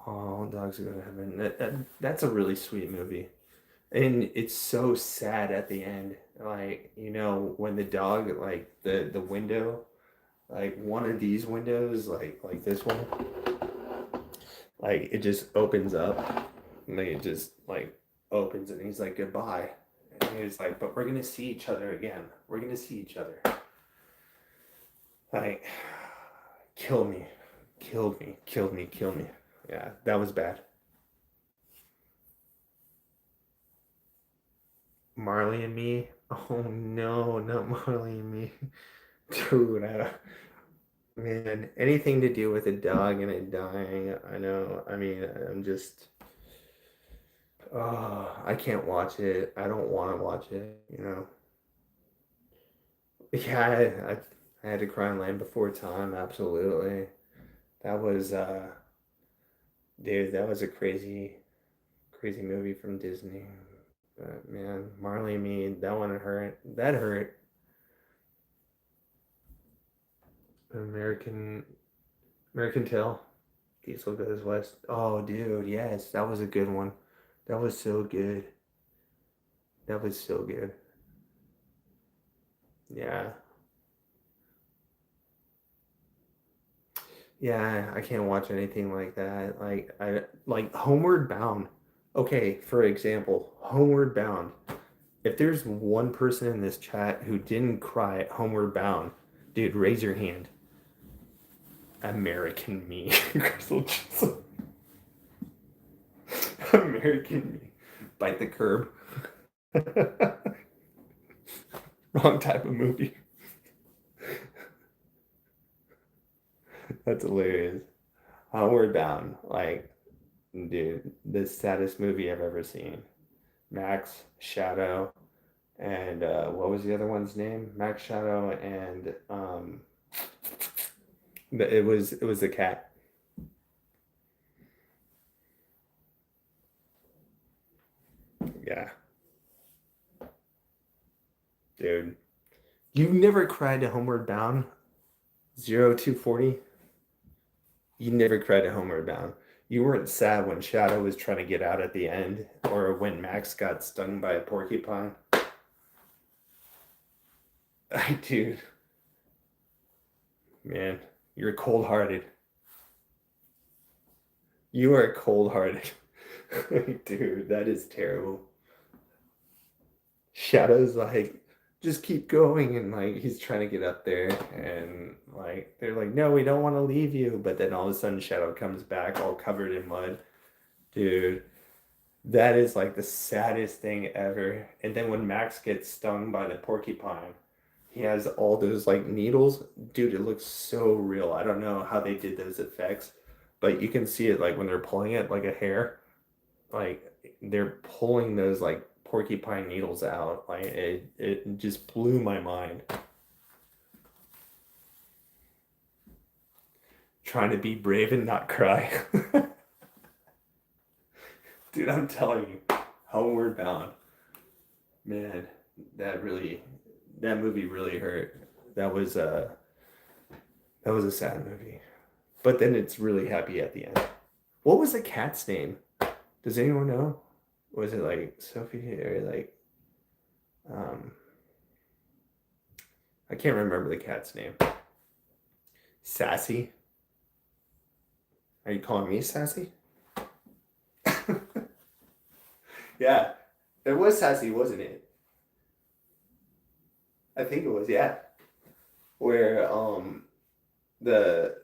All Dogs Go to Heaven. That's a really sweet movie. And it's so sad at the end. Like, when the dog, like the window, like one of these windows, like this one, Like it just opens up. Like it just like opens and he's like goodbye. And he's like, but we're gonna see each other again. We're gonna see each other. Like kill me. Killed me. Killed me. Kill me. Yeah, that was bad. Marley and Me. Oh no, not Marley and Me. Dude, man, anything to do with a dog and it dying, I know. I mean, I'm just, oh, I can't watch it. I don't want to watch it. Yeah, I had to cry on Land Before Time, absolutely. That was, dude, that was a crazy, crazy movie from Disney. But man, Marley and Me, that one hurt. That hurt. American American Tail. Diesel Goes West. Oh, dude, yes, that was a good one. That was so good. That was so good. Yeah. Yeah, I can't watch anything like that. Like Homeward Bound. Okay, for example, Homeward Bound. If there's one person in this chat who didn't cry at Homeward Bound, dude, raise your hand. American Me. Crystal Chisholm. American Me. Bite the curb. Wrong type of movie. That's hilarious. Homeward Bound, like, dude, the saddest movie I've ever seen. Max, Shadow, and what was the other one's name? Max Shadow and it was the cat. Yeah, dude. You never cried to Homeward Bound? 0240? You never cried to Homeward Bound. You weren't sad when Shadow was trying to get out at the end, or when Max got stung by a porcupine. Dude, man, you're cold hearted. You are cold hearted. Dude, that is terrible. Shadow's like, just keep going. And like, he's trying to get up there. And like, they're like, no, we don't want to leave you. But then all of a sudden, Shadow comes back all covered in mud. Dude, that is like the saddest thing ever. And then when Max gets stung by the porcupine, he has all those like needles. Dude, it looks so real. I don't know how they did those effects, but you can see it like when they're pulling it like a hair. Like they're pulling those like porcupine needles out. Like it just blew my mind. Trying to be brave and not cry. Dude, I'm telling you, Homeward Bound. Man, that movie really hurt. That was a that was a sad movie. But then it's really happy at the end. What was the cat's name? Does anyone know? Was it like Sophie or like um I can't remember the cat's name. Sassy? Are you calling me sassy? Yeah. It was sassy, wasn't it? I think it was, yeah. Where the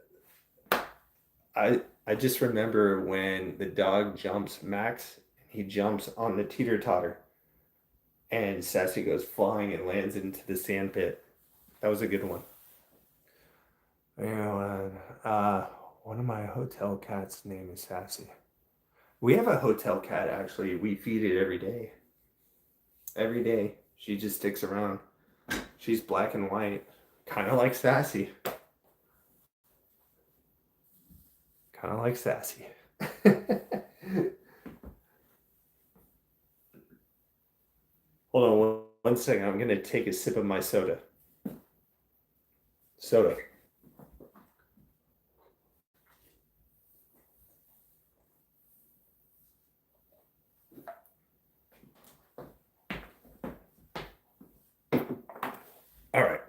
I just remember when the dog jumps Max, he jumps on the teeter totter and Sassy goes flying and lands into the sand pit. That was a good one. You know, one of my hotel cats' name is Sassy. We have a hotel cat actually. We feed it every day. Every day. She just sticks around. She's black and white, kind of like Sassy. Kind of like Sassy. Hold on one second. I'm going to take a sip of my soda. Soda. All right.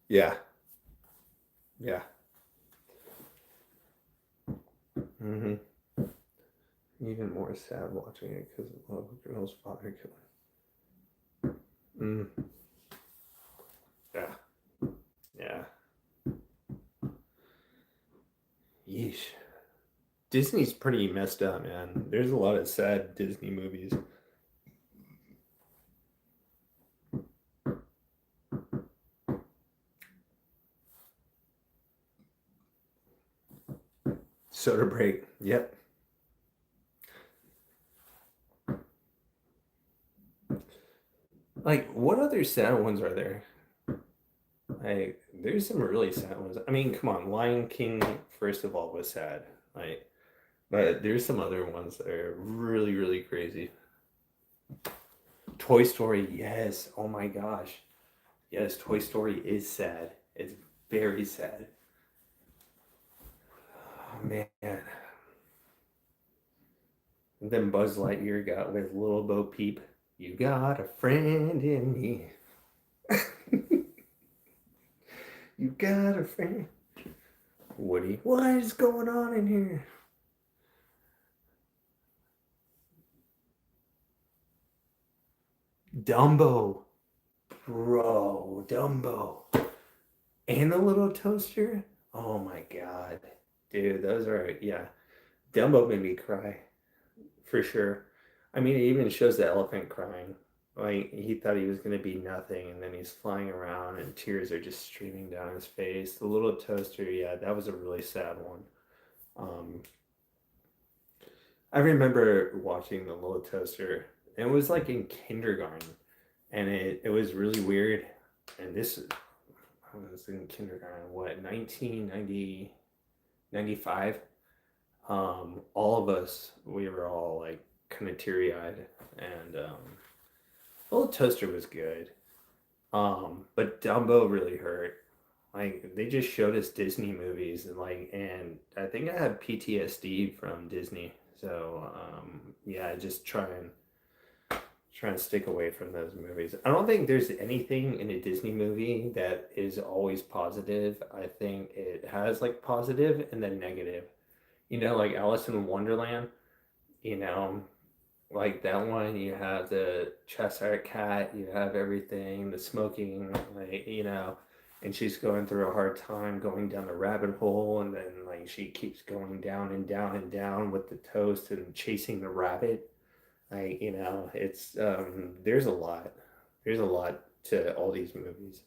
Yeah. Yeah. Mm-hmm. Even more sad watching it because of love girl's father killing. Mm. Yeah. Yeah. Yeesh. Disney's pretty messed up, man. There's a lot of sad Disney movies. Soda break. Yep. Like, what other sad ones are there? Like, there's some really sad ones. I mean, come on, Lion King, first of all, was sad. Like, but there's some other ones that are really, really crazy. Toy Story, yes. Oh my gosh. Yes, Toy Story is sad. It's very sad. Oh man. And then Buzz Lightyear got with Little Bo Peep. You got a friend in me. You got a friend. Woody, what is going on in here? Dumbo. Bro, Dumbo. And the little toaster? Oh my god. Dude, those are, yeah. Dumbo made me cry. For sure. I mean, it even shows the elephant crying. Like, he thought he was going to be nothing, and then he's flying around, and tears are just streaming down his face. The little toaster, yeah, that was a really sad one. Um, I remember watching the little toaster, and it was like in kindergarten, and it was really weird. And this, I was in kindergarten, what, 1990, 95? All of us, we were all like kind of teary eyed, and well, Toaster was good. But Dumbo really hurt. Like they just showed us Disney movies, and I think I had PTSD from Disney. So yeah, I just try and stick away from those movies. I don't think there's anything in a Disney movie that is always positive. I think it has like positive and then negative. You know, like Alice in Wonderland. You know, like that one, you have the Cheshire Cat, you have everything, the smoking, like, and she's going through a hard time going down the rabbit hole, and then like she keeps going down and down and down with the toast and chasing the rabbit. Like, it's there's a lot to all these movies.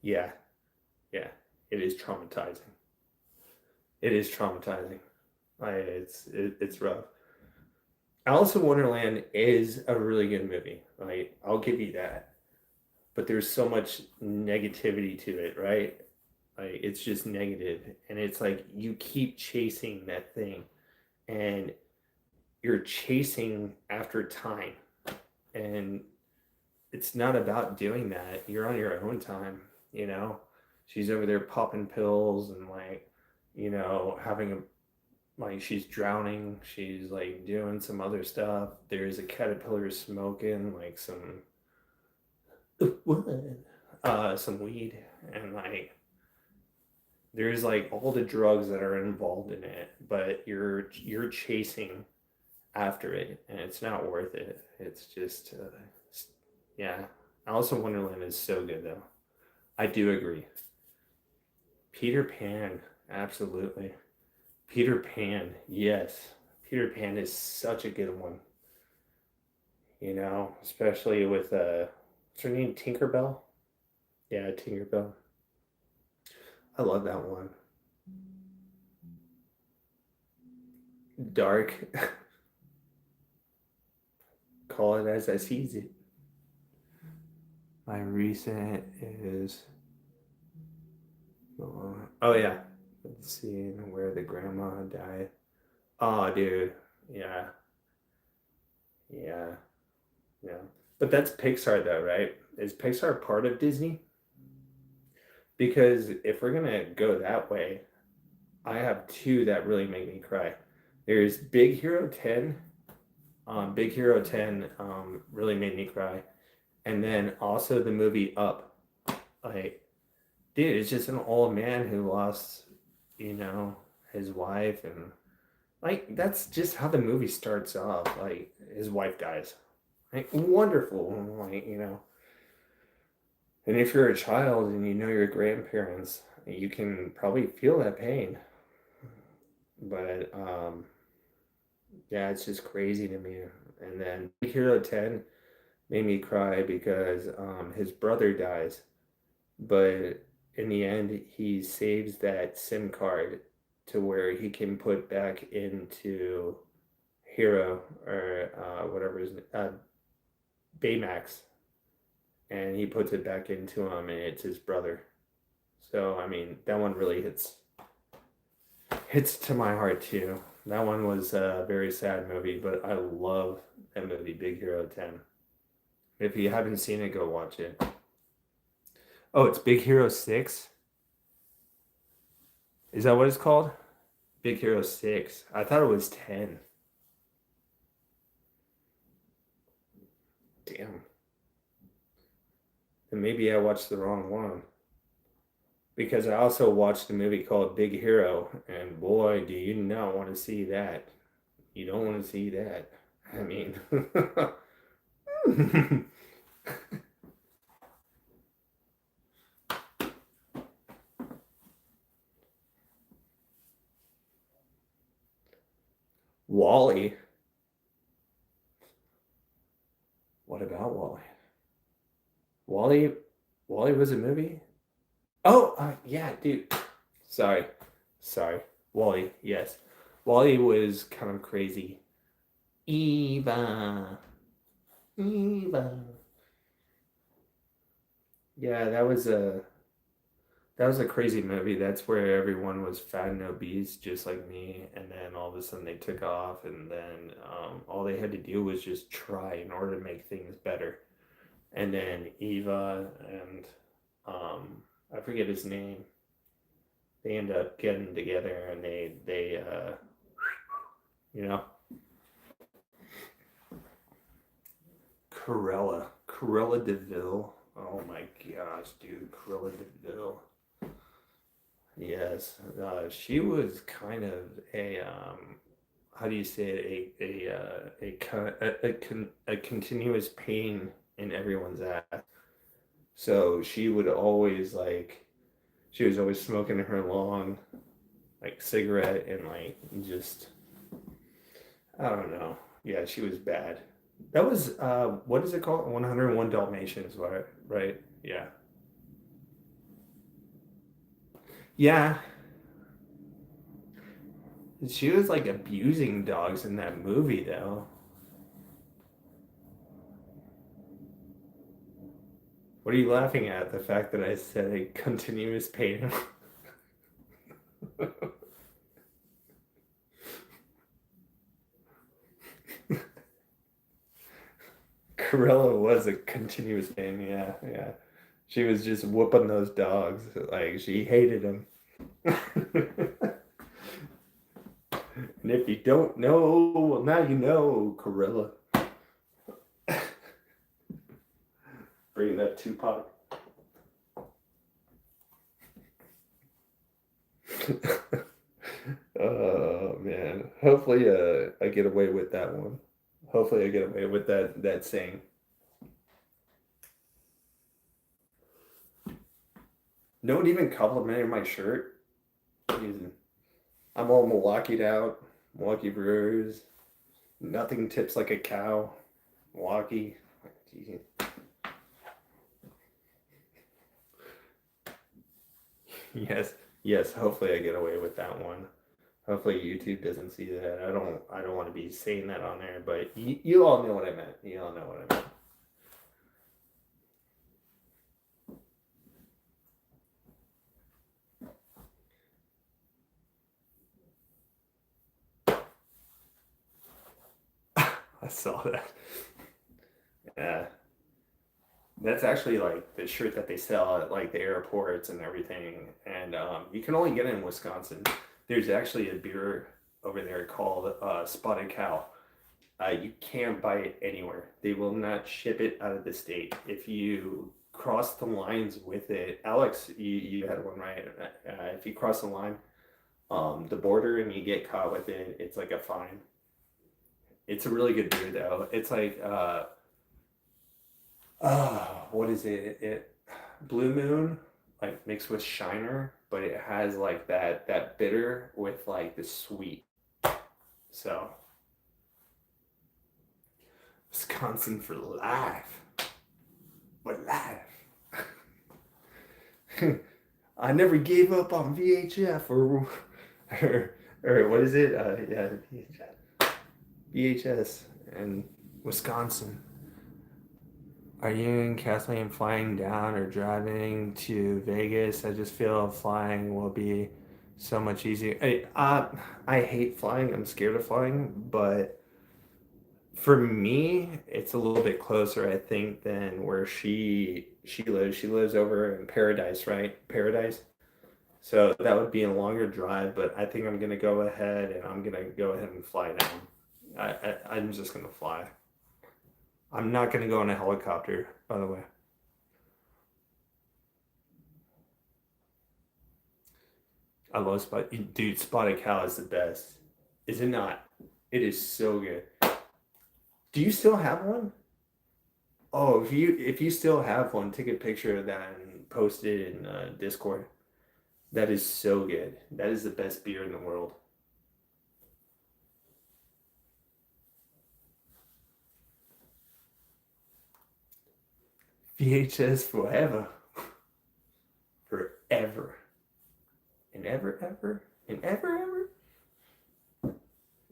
Yeah, yeah, it is traumatizing. It is traumatizing. It's rough. Alice in Wonderland is a really good movie. Like, I'll give you that. But there's so much negativity to it, right? Like, it's just negative, and it's like you keep chasing that thing, and you're chasing after time, and it's not about doing that. You're on your own time, you know. She's over there popping pills and like, having a like she's drowning, she's like doing some other stuff. There's a caterpillar smoking like what? Some weed, and like there's like all the drugs that are involved in it, but you're chasing after it, and it's not worth it. It's just yeah. Alice in Wonderland is so good though. I do agree. Peter Pan, absolutely. Peter Pan, yes. Peter Pan is such a good one. Especially with what's her name? Tinkerbell? Yeah, Tinkerbell. I love that one. Dark. Call it as I sees it. My recent is oh yeah. Let's see where the grandma died. Oh dude. Yeah. Yeah. Yeah. But that's Pixar though, right? Is Pixar part of Disney? Because if we're gonna go that way, I have two that really make me cry. There's Big Hero 10. Big Hero 10 really made me cry. And then also the movie Up. Like, dude, it's just an old man who lost, you know, his wife, and like that's just how the movie starts off. Like his wife dies. Like wonderful. Like, you know. And if you're a child and you know your grandparents, you can probably feel that pain. But yeah, it's just crazy to me. And then Hero 10 made me cry because his brother dies, but in the end, he saves that SIM card to where he can put back into Hero or whatever his Baymax, and he puts it back into him, and it's his brother. So I mean, that one really hits to my heart too. That one was a very sad movie, but I love that movie, Big Hero 10. If you haven't seen it, go watch it. Oh, it's Big Hero 6? Is that what it's called? Big Hero 6. I thought it was 10. Damn. Then maybe I watched the wrong one. Because I also watched a movie called Big Hero, and boy, do you not want to see that. You don't want to see that. I mean, Wally. What about Wally? Wally, Wally was a movie? Oh, yeah, dude. Sorry, sorry. Wally, yes. Wally was kind of crazy. Eva, Eva. Yeah, that was a crazy movie. That's where everyone was fat and obese, just like me. And then all of a sudden they took off, and then all they had to do was just try in order to make things better. And then Eva and I forget his name. They end up getting together, and they you know, Corella Deville. Oh my gosh, dude, Corella Deville. Yes, she was kind of a how do you say it? A continuous pain in everyone's ass. So she would always like she was always smoking her long like cigarette and like just I don't know. Yeah, she was bad. That was what is it called? 101 Dalmatians, right? Right? Yeah. Yeah, she was like abusing dogs in that movie though. What are you laughing at? The fact that I said a continuous pain. Corella was a continuous pain. Yeah, yeah. She was just whooping those dogs. Like she hated them. And if you don't know, well, now you know, Corella. Bringing that Tupac. Oh man. Hopefully, I get away with that one. Hopefully, I get away with that saying. No one even complimented my shirt. Jeez. I'm all Milwaukee'd out. Milwaukee Brewers. Nothing tips like a cow. Milwaukee. Jeez. Yes, yes. Hopefully, I get away with that one. Hopefully, YouTube doesn't see that. I don't want to be saying that on there, but you all know what I meant. You all know what I meant. I saw that. Yeah, that's actually like the shirt that they sell at like the airports and everything, and you can only get it in Wisconsin. There's actually a beer over there called Spotted Cow. You can't buy it anywhere. They will not ship it out of the state. If you cross the lines with it, Alex, you had one right. If you cross the line, the border, and you get caught with it, it's like a fine. It's a really good beer though. It's like what is it? Blue Moon, like mixed with Shiner, but it has like that bitter with like the sweet. So Wisconsin for life. What life? I never gave up on VHF or what is it? Yeah, VHS and Wisconsin. Are you and Kathleen flying down or driving to Vegas? I just feel flying will be so much easier. I hate flying. I'm scared of flying, but for me, it's a little bit closer, I think, than where she lives. She lives over in Paradise, right? Paradise. So that would be a longer drive, but I think I'm gonna go ahead and I'm gonna go ahead and fly down. I'm just gonna fly. I'm not gonna go on a helicopter, by the way. I love spot. Dude, spotted cow is the best. Is it not? It is so good. Do you still have one? Oh, if you still have one, take a picture of that and post it in Discord. That is so good. That is the best beer in the world. VHS forever. Forever. And ever.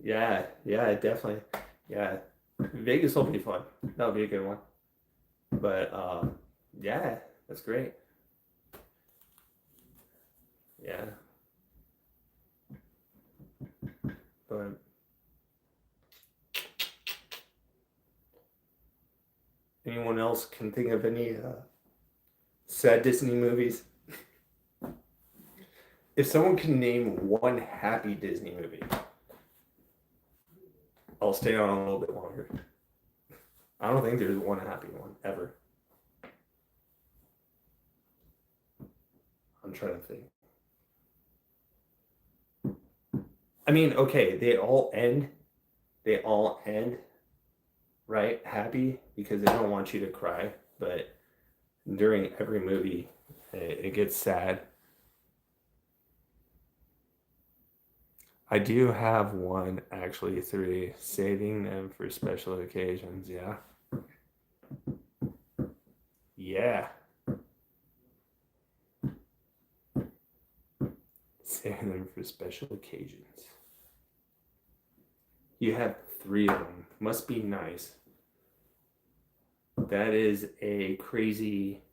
Yeah, definitely. Yeah. Vegas will be fun. That'll be a good one. But yeah, that's great. Yeah. But anyone else can think of any sad Disney movies? If someone can name one happy Disney movie, I'll stay on a little bit longer. I don't think there's one happy one ever. I'm trying to think. I mean, okay, They all end right happy because they don't want you to cry. But during every movie, it gets sad. I do have one, actually, three, saving them for special occasions. Yeah. Yeah. Saving them for special occasions. You have three of them. Must be nice. That is a crazy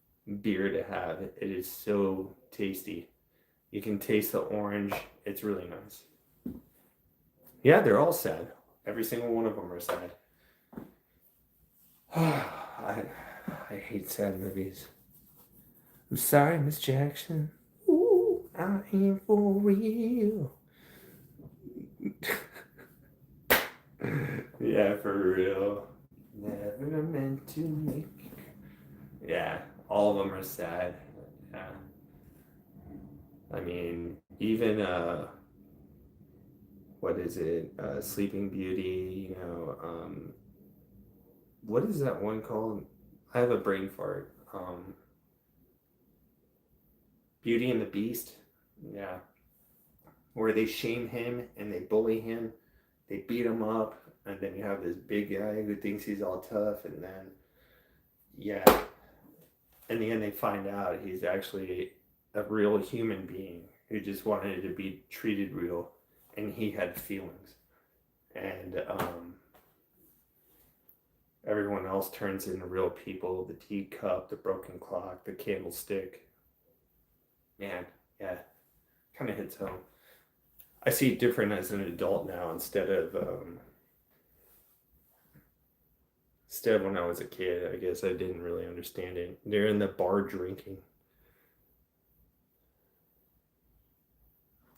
beer to have. It is so tasty. You can taste the orange. It's really nice. Yeah, they're all sad. Every single one of them are sad. I hate sad movies. I'm sorry, Miss Jackson. Ooh, I ain't for real. Yeah, for real. Never meant to make. Yeah, all of them are sad. Yeah. I mean, even what is it? Sleeping Beauty. What is that one called? I have a brain fart. Beauty and the Beast. Yeah, where they shame him and they bully him, they beat him up, and then you have this big guy who thinks he's all tough, and then yeah, in the end they find out he's actually a real human being who just wanted to be treated real, and he had feelings, and everyone else turns into real people. The teacup, the broken clock, the candlestick. Man, yeah, kind of hits home. I see it different as an adult now instead of when I was a kid. I guess I didn't really understand it. They're in the bar drinking.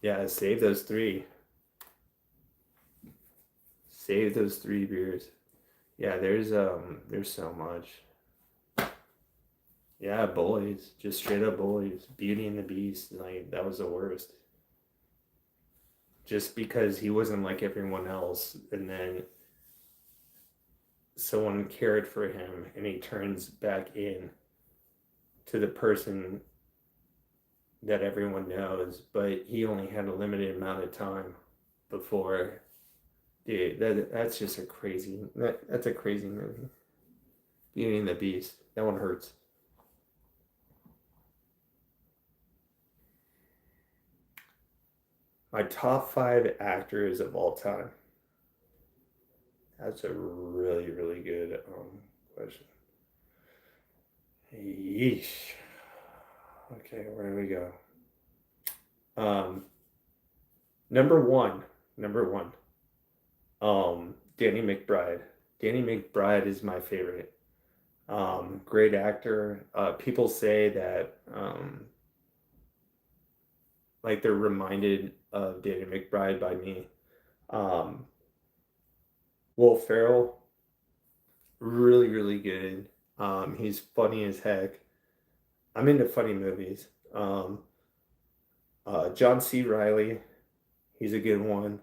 Yeah, save those three. Save those 3 beers. Yeah, there's so much. Yeah, boys, just straight up boys. Beauty and the Beast, like that was the worst. Just because he wasn't like everyone else, and then someone cared for him, and he turns back in to the person that everyone knows, but he only had a limited amount of time before. Dude, that's just a crazy. That's a crazy movie. Beauty and the Beast. That one hurts. My top 5 actors of all time. That's a really, really good question. Yeesh. Okay, where do we go? Um, number one, number one. Danny McBride. Danny McBride is my favorite. Great actor. People say that like they're reminded of Danny McBride by me. Um, Will Ferrell, really, really good. He's funny as heck. I'm into funny movies. John C. Riley, he's a good one.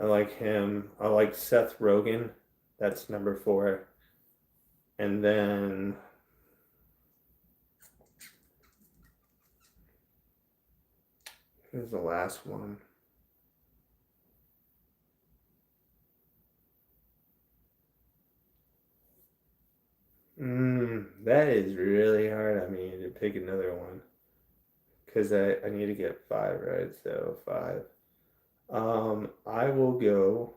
I like him. I like Seth Rogen. That's number 4. And then who's the last one? That is really hard on me to pick another one because I need to get 5 right. So 5. I will go.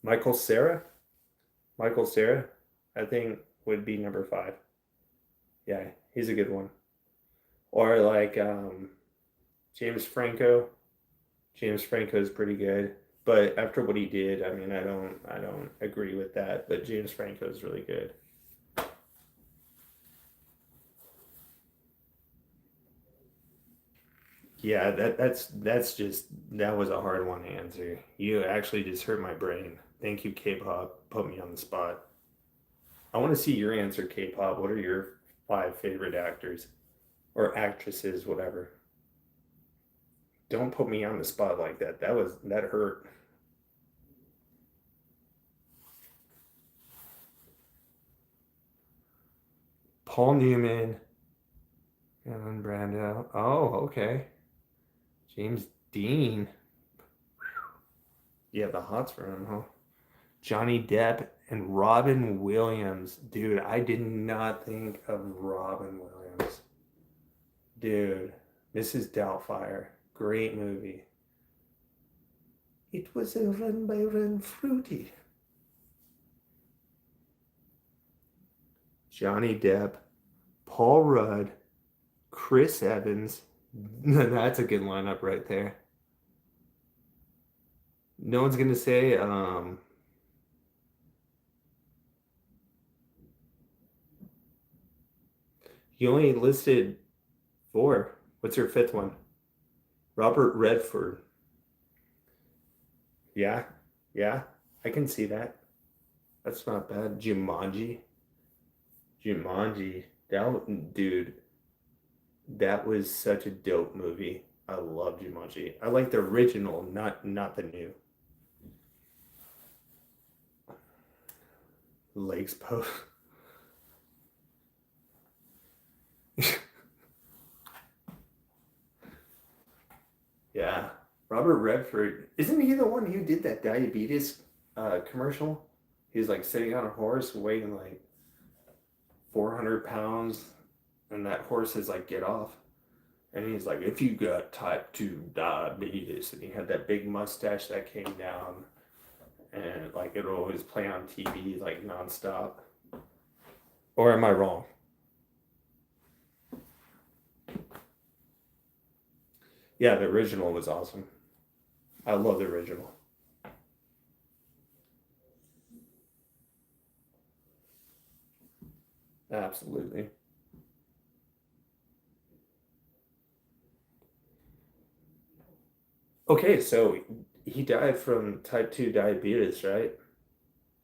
Michael Cera. Michael Cera, I think would be number 5. Yeah, he's a good one. Or like James Franco. James Franco is pretty good, but after what he did, I mean, I don't agree with that. But James Franco is really good. Yeah, that was a hard one to answer. You actually just hurt my brain. Thank you, K-pop. Put me on the spot. I want to see your answer, K-pop. What are your 5 favorite actors or actresses, whatever? Don't put me on the spot like that. That hurt. Paul Newman, Ellen Brando. Oh, okay. James Dean. Yeah, the hots for him, huh? Johnny Depp and Robin Williams. Dude, I did not think of Robin Williams. Dude, Mrs. Doubtfire. Great movie. It was a run by run fruity. Johnny Depp, Paul Rudd, Chris Evans. That's a good lineup right there. No one's gonna say you only listed 4. What's your 5th one? Robert Redford. Yeah, yeah, I can see that. That's not bad. Jumanji. Jumanji. Dude, that was such a dope movie. I love Jumanji. I like the original, not the new. Lakes Post. Yeah. Robert Redford. Isn't he the one who did that diabetes commercial? He was like sitting on a horse weighing like 400 pounds, and that horse is like, get off. And he's like, if you got type 2 diabetes, and he had that big mustache that came down, and like it would always play on TV like nonstop. Or am I wrong? Yeah, the original was awesome. I love the original. Absolutely. Okay, so he died from type 2 diabetes, right?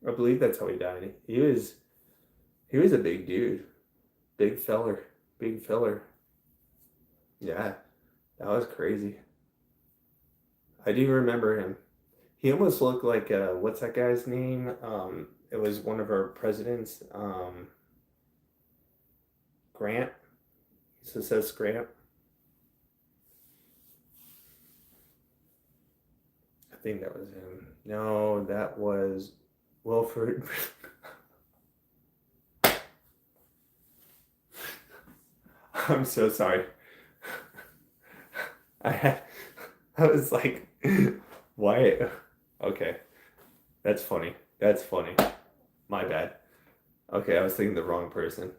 I believe that's how he died. He was a big dude. Big feller. Big feller. Yeah, that was crazy. I do remember him. He almost looked like what's that guy's name? It was one of our presidents, Grant. So it says Grant. I think that was him. No, that was Wilford. I'm so sorry. I had, I was like, why? Okay, that's funny. That's funny. My bad. Okay, I was thinking the wrong person.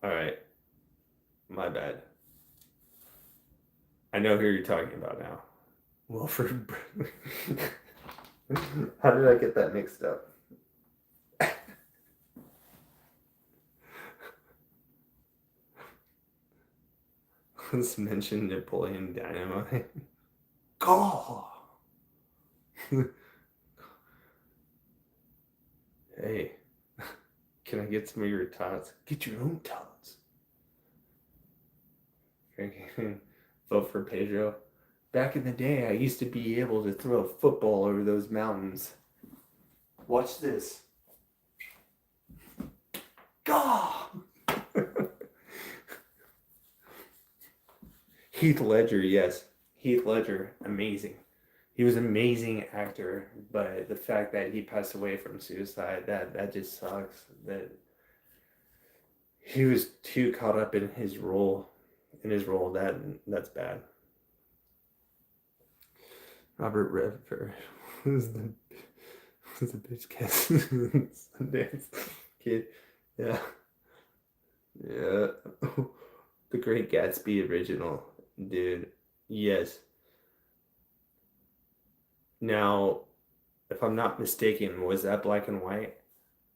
All right, my bad. I know who you're talking about now. Wilford. How did I get that mixed up? Let's mention Napoleon Dynamite. God. Hey, can I get some of your tots? Get your own tots. Vote for Pedro. Back in the day, I used to be able to throw a football over those mountains. Watch this. God. Heath Ledger, yes. Heath Ledger, amazing. He was an amazing actor, but the fact that he passed away from suicide, that just sucks. That he was too caught up in his role. That's bad. Robert Redford was the bitch kiss Sundance kid. Yeah, yeah. The Great Gatsby original, dude. Yes. Now, if I'm not mistaken, was that black and white?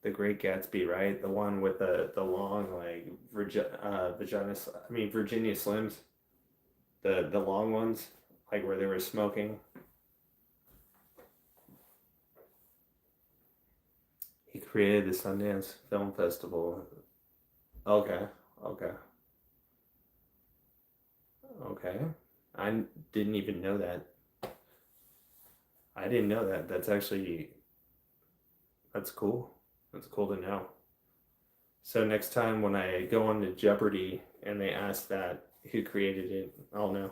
The Great Gatsby, right? The one with the long like Virginia Slims, the long ones, like where they were smoking. He created the Sundance Film Festival. Okay, okay, okay. I didn't even know that. I didn't know that. That's cool. That's cool to know. So next time when I go on to Jeopardy and they ask that who created it, I'll know.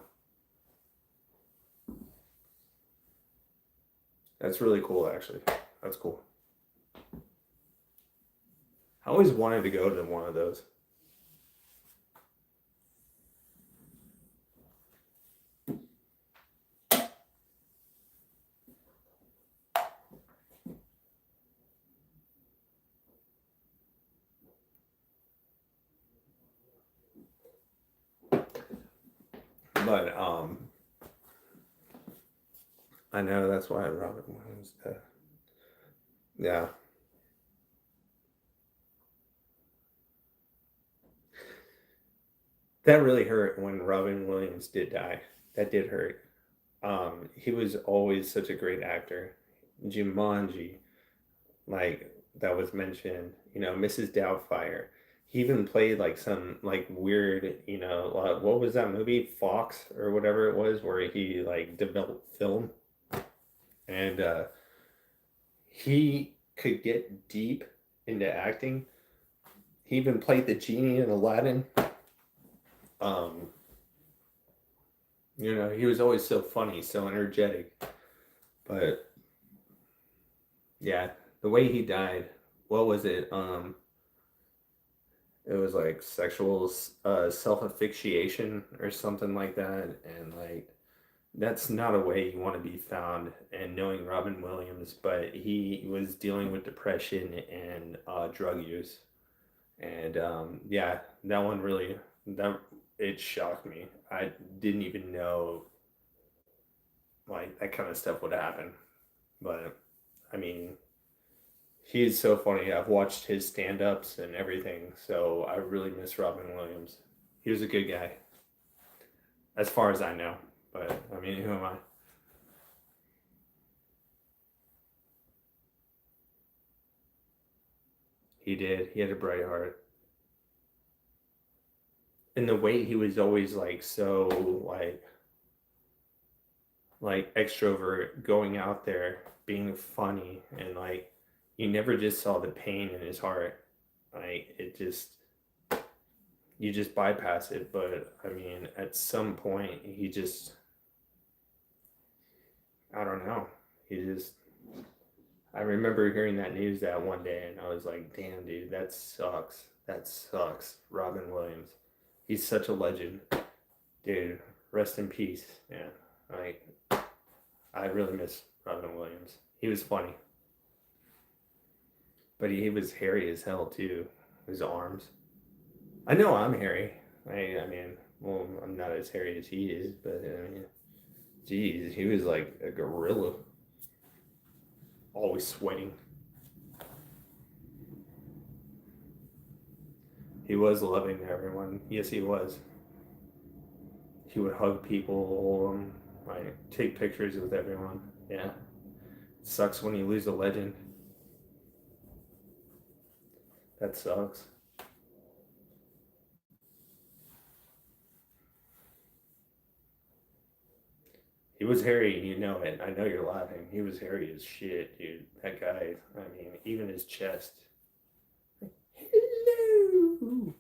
That's really cool, actually. That's cool. I always wanted to go to one of those. But I know that's why Robin Williams. Yeah, that really hurt when Robin Williams did die. That did hurt. He was always such a great actor. Jumanji, like that was mentioned. Mrs. Doubtfire. He even played like some like weird. What was that movie? Fox or whatever it was, where he like developed film and he could get deep into acting. He even played the genie in Aladdin. Um, he was always so funny, so energetic. But yeah, the way he died, what was it? It was like sexual self asphyxiation or something like that, and like that's not a way you want to be found. And knowing Robin Williams, but he was dealing with depression and drug use, and yeah, that one really that it shocked me. I didn't even know like that kind of stuff would happen. But I mean, he's so funny. I've watched his stand-ups and everything, so I really miss Robin Williams. He was a good guy, as far as I know. But I mean, who am I? He did. He had a bright heart. And the way he was always like so like extrovert, going out there, being funny, and like you never just saw the pain in his heart. Like it just you just bypass it. But I mean, at some point, he just I don't know. He just I remember hearing that news that one day, and I was like, "Damn, dude, that sucks. That sucks." Robin Williams, he's such a legend, dude. Rest in peace, man. Like I really miss Robin Williams. He was funny, but he was hairy as hell too. His arms. I know I'm hairy. I mean, well, I'm not as hairy as he is, but I mean, geez, he was like a gorilla, always sweating. He was loving to everyone. Yes, he was. He would hug people, like take pictures with everyone. Yeah, it sucks when you lose a legend. That sucks. He was hairy, you know it. I know you're laughing. He was hairy as shit, dude. That guy. I mean, even his chest. Hello.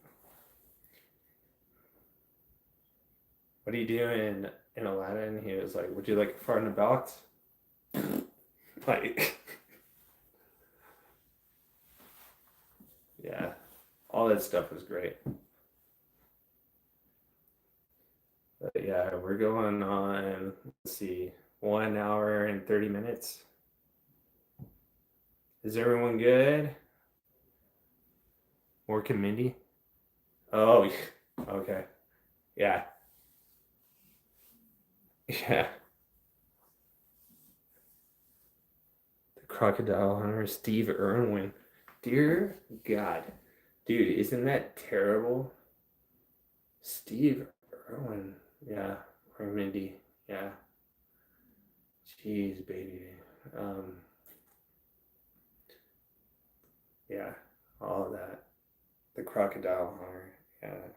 What are you doing in Aladdin? He was like, "Would you like a fart in the box?" Like, yeah, all that stuff was great. But yeah, we're going on. Let's see, 1 hour and 30 minutes. Is everyone good? Working Mindy? Oh, okay. Yeah, yeah. The Crocodile Hunter, Steve Irwin. Dear God, dude, isn't that terrible? Steve Irwin. Yeah, or Mindy. Yeah. Jeez, baby. Um, yeah, all of that. The Crocodile Hunter. Yeah.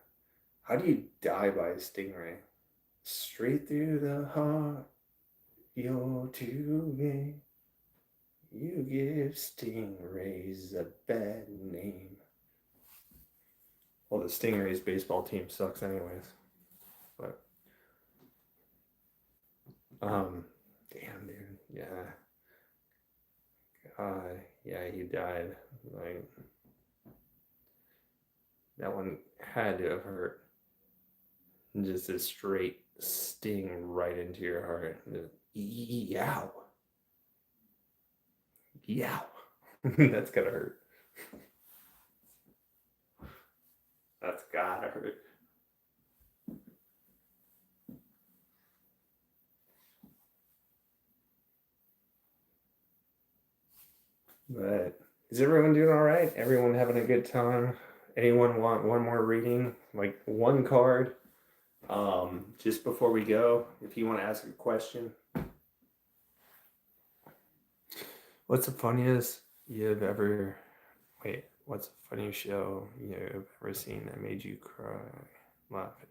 How do you die by a stingray? Straight through the heart, you're to me. You give stingrays a bad name. Well, the Stingrays baseball team sucks, anyways. But um, damn, dude, yeah, yeah, he died. Like that one had to have hurt. Just a straight sting right into your heart. Yow, yow. That's gotta hurt. That's gotta hurt. But is everyone doing all right? Everyone having a good time? Anyone want one more reading? Like one card? Just before we go, if you want to ask a question. What's the funniest you've ever wait, what's the funniest show you've ever seen that made you cry laughing?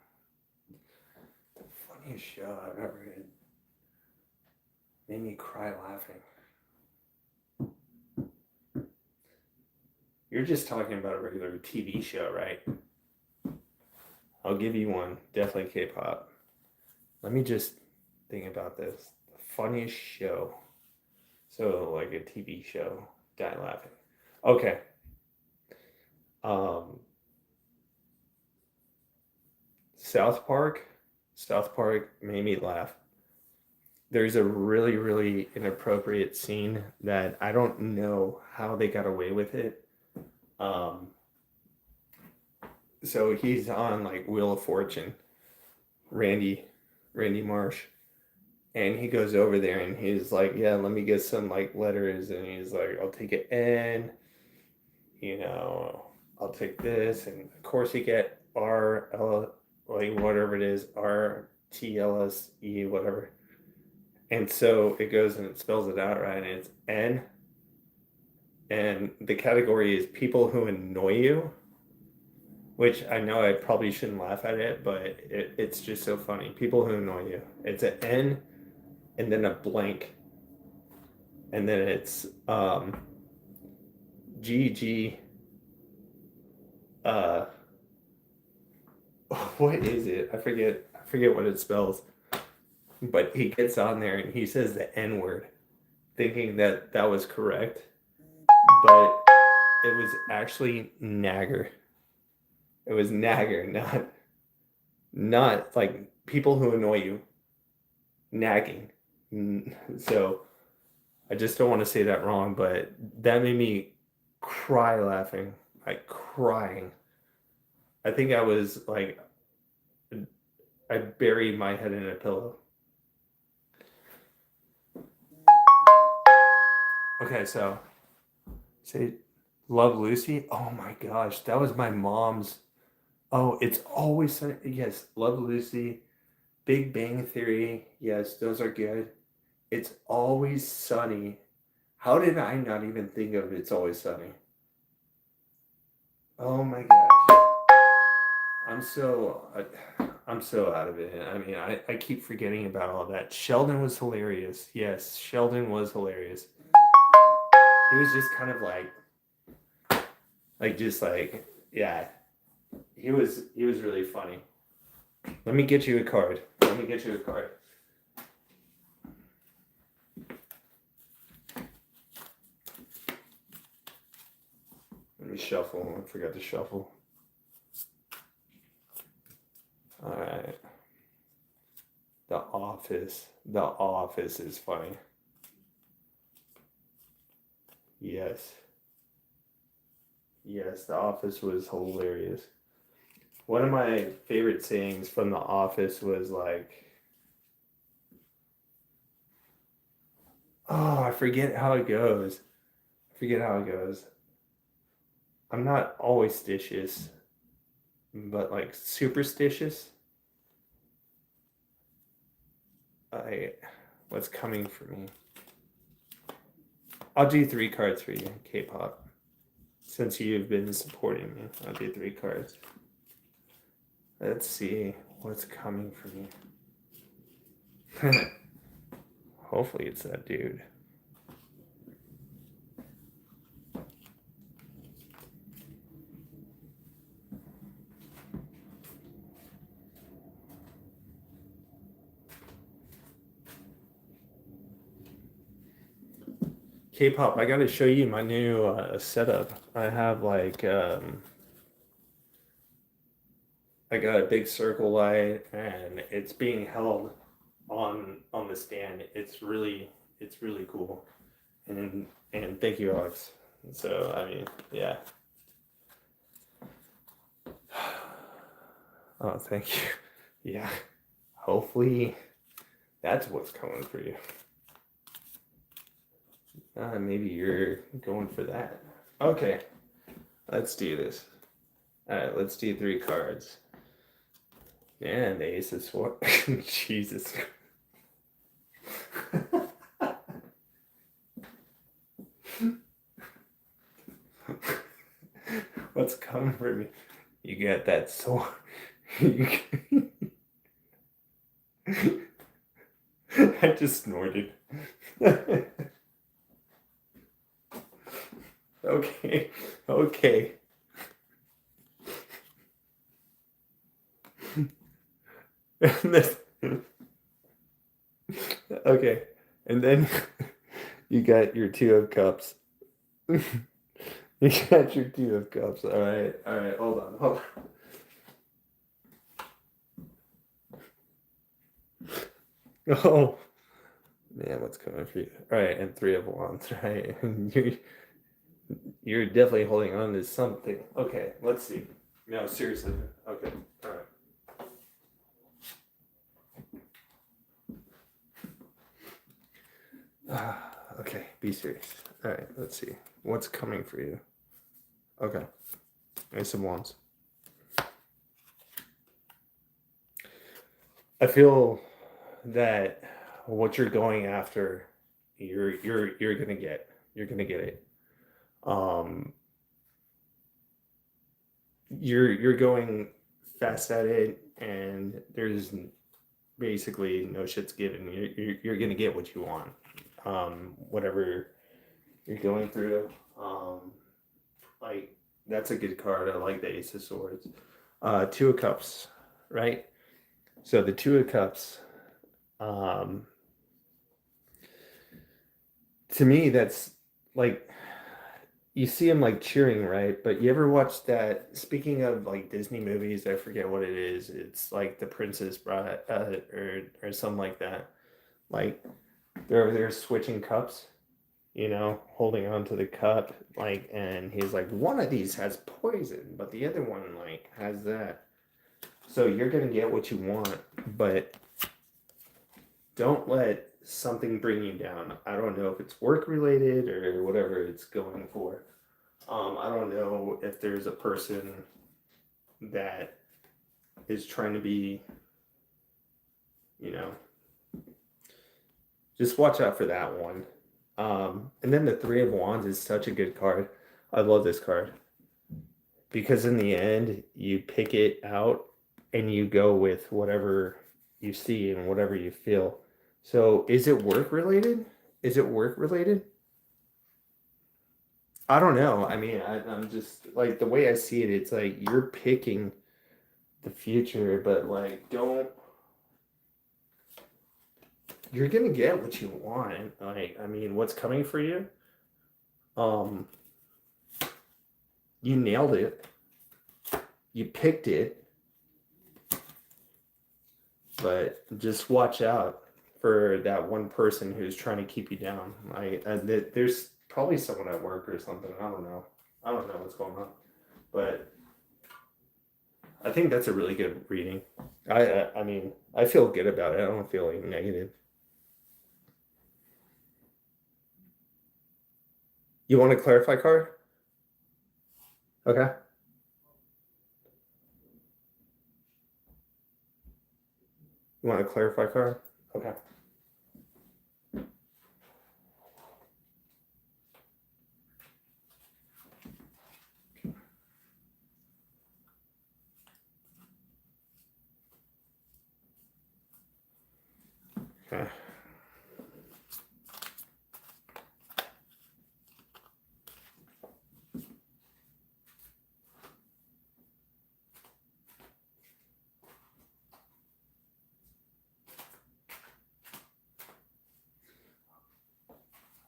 The funniest show I've ever had made me cry laughing. You're just talking about a regular TV show, right? I'll give you one. Definitely K-pop. Let me just think about this. The funniest show. So like a TV show. Die laughing. Okay. Um South Park. South Park made me laugh. There's a really, really inappropriate scene that I don't know how they got away with it. Um so he's on like Wheel of Fortune, Randy, Randy Marsh, and he goes over there and he's like, "Yeah, let me get some like letters," and he's like, "I'll take an N, you know, I'll take this," and of course he get R L, like whatever it is, R TLSE, whatever. And so it goes and it spells it out, right? And it's N. And the category is people who annoy you, which I know I probably shouldn't laugh at it, but it's just so funny. People who annoy you. It's an N and then a blank. And then it's GG. Uh, what is it? I forget what it spells. But he gets on there and he says the N word, thinking that that was correct, but it was actually nagger. It was nagger, not like people who annoy you. Nagging. So I just don't want to say that wrong, but that made me cry laughing, like crying. I think I was like, I buried my head in a pillow. Okay, so say Love Lucy. Oh my gosh, that was my mom's. Oh, It's Always Sunny. Yes, Love Lucy. Big Bang Theory. Yes, those are good. It's Always Sunny. How did I not even think of It's Always Sunny? Oh my gosh. I'm so I'm so out of it. I mean, I keep forgetting about all that. Sheldon was hilarious. Yes, Sheldon was hilarious. He was just kind of just like, yeah. He was really funny. Let me get you a card. Let me get you a card. Let me shuffle. I forgot to shuffle. All right. The Office. The Office is funny. Yes. Yes, The Office was hilarious. One of my favorite sayings from The Office was like, oh, I forget how it goes. I forget how it goes. I'm not always stitious, but like superstitious. What's coming for me? I'll do 3 cards for you, K-pop. Since you've been supporting me, I'll do 3 cards. Let's see what's coming for me. Hopefully it's that dude. K-pop, I gotta show you my new setup. I have I got a big circle light and it's being held on the stand. It's really cool. And thank you, Alex. So I mean, yeah. Oh, thank you. Yeah. Hopefully that's what's coming for you. Maybe you're going for that. Okay. Let's do this. Alright, let's do 3 cards. And the Ace of Swords. Jesus. What's coming for me? You got that sword. I just snorted. Okay. Okay. Okay. And then you got your 2 of Cups. You got your 2 of Cups. All right. Hold on. Oh, man, what's coming for you? All right, and 3 of Wands, right? You're definitely holding on to something. Okay, let's see. No, seriously. Okay, all right. Okay, be serious. All right, let's see. What's coming for you? Okay, Ace of Wands. I feel that what you're going after, you're gonna get. You're gonna get it. Um, you're going fast at it, and there's basically no shit's given. You're gonna get what you want. Whatever you're going through. Like that's a good card. I like the Ace of Swords. Two of Cups, right? So the Two of Cups. Um, to me, that's like you see him like cheering, right? But you ever watch that? Speaking of like Disney movies, I forget what it is. It's like The Princess Bride, or something like that. Like they're over there switching cups, holding on to the cup, like, and he's like, one of these has poison, but the other one like has that. So you're gonna get what you want, but don't let something bring you down. I don't know if it's work related or whatever it's going for. I don't know if there's a person that is trying to be, you know, just watch out for that one. And then the Three of Wands is such a good card. I love this card because in the end, you pick it out and you go with whatever you see and whatever you feel. So, is it work related? Is it work related? I don't know. I mean, I'm just like the way I see it, it's like you're picking the future, but like, don't you're gonna get what you want. Like, I mean, what's coming for you? Um, you nailed it. You picked it, but just watch out for that one person who's trying to keep you down. Like, there's probably someone at work or something. I don't know. I don't know what's going on, but I think that's a really good reading. I mean, I feel good about it. I don't feel like negative. You want a clarify card? Okay. You want a clarify card? Okay. Okay.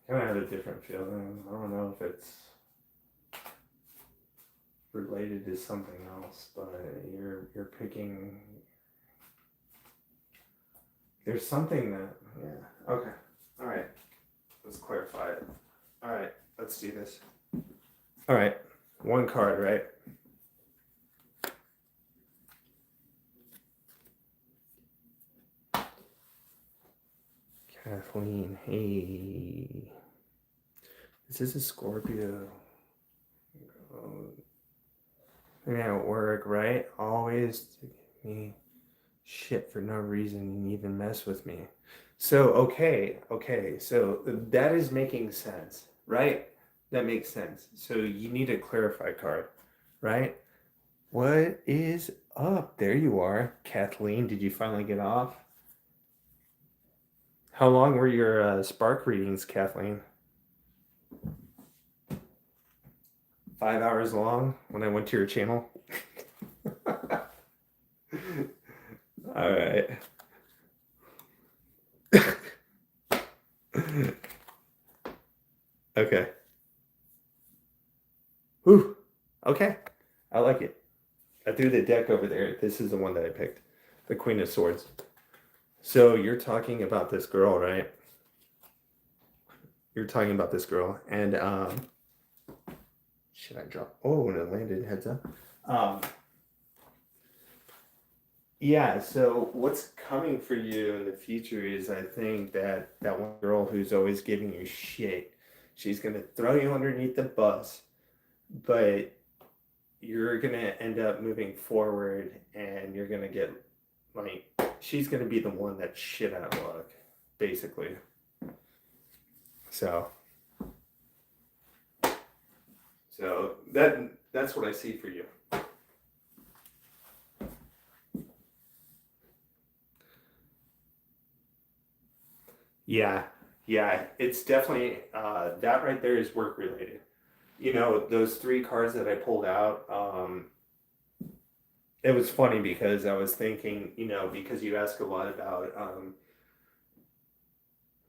Kind of had a different feeling. I don't know if it's related to something else, but you're picking. There's something that yeah. Okay. All right. Let's clarify it. All right. Let's do this. All right. One card, right? Kathleen. Hey. This is a Scorpio. Yeah, at work, right? Always give me shit for no reason and even mess with me. So, okay. So that is making sense, right? That makes sense. So you need a clarify card, right? What is up? There you are. Kathleen, did you finally get off? How long were your spark readings, Kathleen? 5 hours long when I went to your channel? All right. Okay. Whew. Okay. I like it. I threw the deck over there. This is the one that I picked. The Queen of Swords. So you're talking about this girl, right? You're talking about this girl. And should I drop? Oh, and it landed heads up. Um yeah, so what's coming for you in the future is I think that one girl who's always giving you shit, she's gonna throw you underneath the bus, but you're gonna end up moving forward and you're gonna get like she's going to be the one that's shit out of luck, basically. So that's what I see for you. Yeah, it's definitely that right there is work related. You know, those 3 cards that I pulled out, it was funny because I was thinking, you know, because you ask a lot about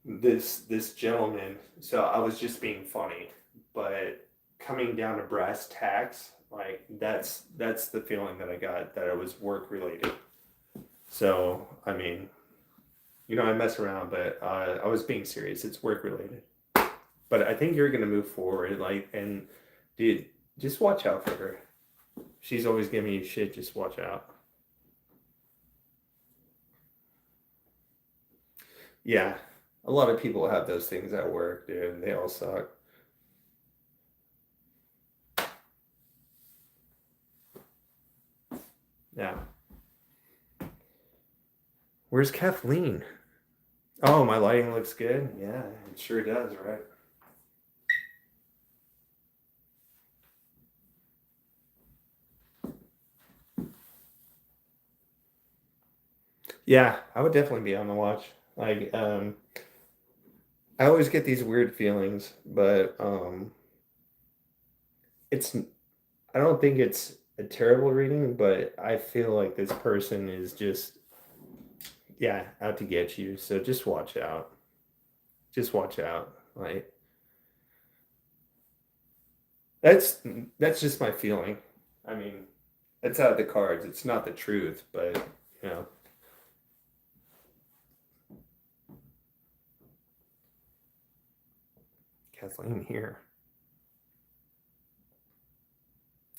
this gentleman, so I was just being funny, but coming down to brass tacks, like that's the feeling that I got, that it was work related. So I mean, you know, I mess around, but I was being serious. It's work related. But I think you're gonna move forward, like, and dude, just watch out for her. She's always giving you shit. Just watch out. Yeah, a lot of people have those things at work, dude. They all suck. Yeah. Where's Kathleen? Oh, my lighting looks good. Yeah, it sure does, right? Yeah, I would definitely be on the watch. Like, I always get these weird feelings, but it's I don't think it's a terrible reading, but I feel like this person is just, yeah, out to get you. So just watch out. Just watch out. Like, that's that's just my feeling. I mean, it's out of the cards. It's not the truth, but you know, Kathleen here.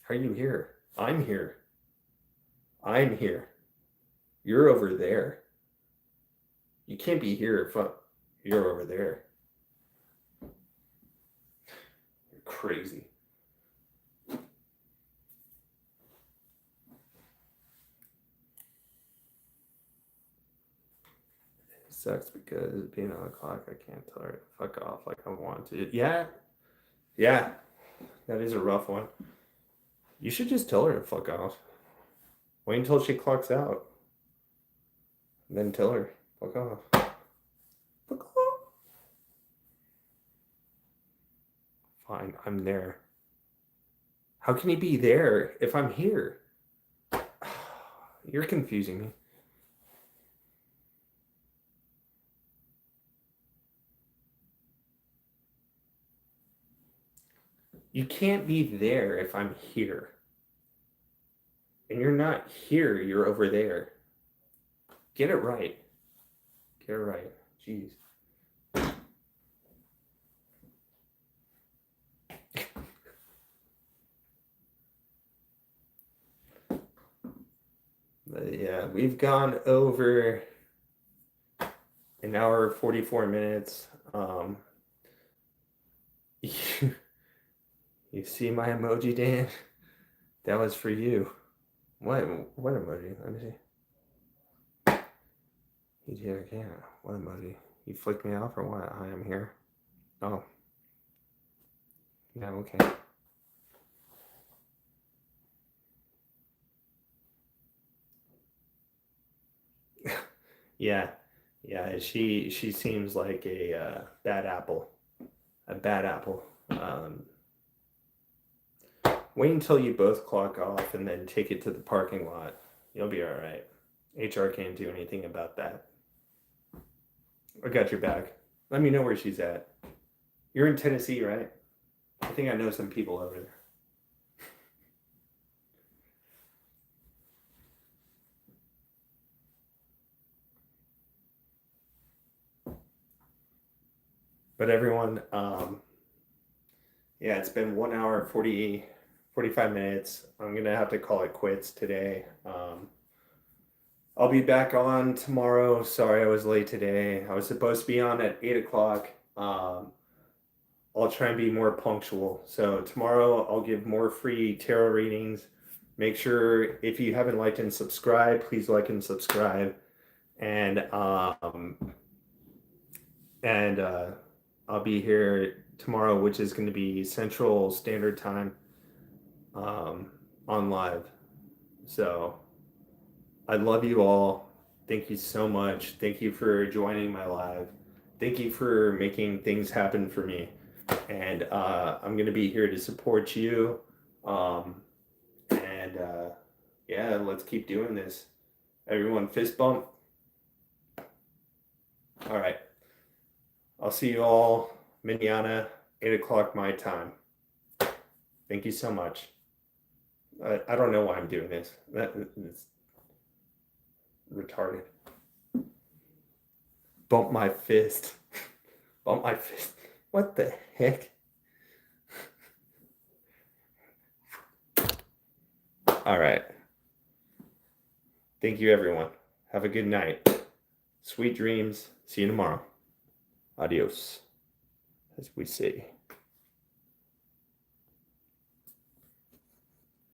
Are you here? I'm here. I'm here. You're over there. You can't be here if you're over there. You're crazy. It sucks because being on the clock, I can't tell her to fuck off like I want to. Yeah, yeah, that is a rough one. You should just tell her to fuck off. Wait until she clocks out. Then tell her, fuck off. Fuck off. Fine, I'm there. How can you be there if I'm here? You're confusing me. You can't be there if I'm here. And you're not here, you're over there. Get it right. Get it right. Jeez. But yeah, we've gone over an hour 44 minutes. You, you see my emoji, Dan? That was for you. What emoji? Let me see. You did again. What emoji? You flicked me off or what? I am here. Oh. Yeah, okay. Yeah. Yeah, she seems like a bad apple. A bad apple. Wait until you both clock off and then take it to the parking lot. You'll be all right. HR can't do anything about that. I got your back. Let me know where she's at. You're in Tennessee, right? I think I know some people over there. But everyone, yeah, it's been 1 hour 45 minutes. I'm gonna have to call it quits today. I'll be back on tomorrow. Sorry I was late today. I was supposed to be on at 8 o'clock. I'll try and be more punctual. So tomorrow I'll give more free tarot readings. Make sure if you haven't liked and subscribed, please like and subscribe. and I'll be here tomorrow, which is going to be Central Standard Time, on live. So I love you all. Thank you so much. Thank you for joining my live. Thank you for making things happen for me. And I'm going to be here to support you. And yeah, let's keep doing this. Everyone, fist bump. All right. I'll see you all manana, 8 o'clock my time. Thank you so much. I don't know why I'm doing this. It's retarded. Bump my fist. Bump my fist. What the heck? All right. Thank you, everyone. Have a good night. Sweet dreams. See you tomorrow. Adios, as we say.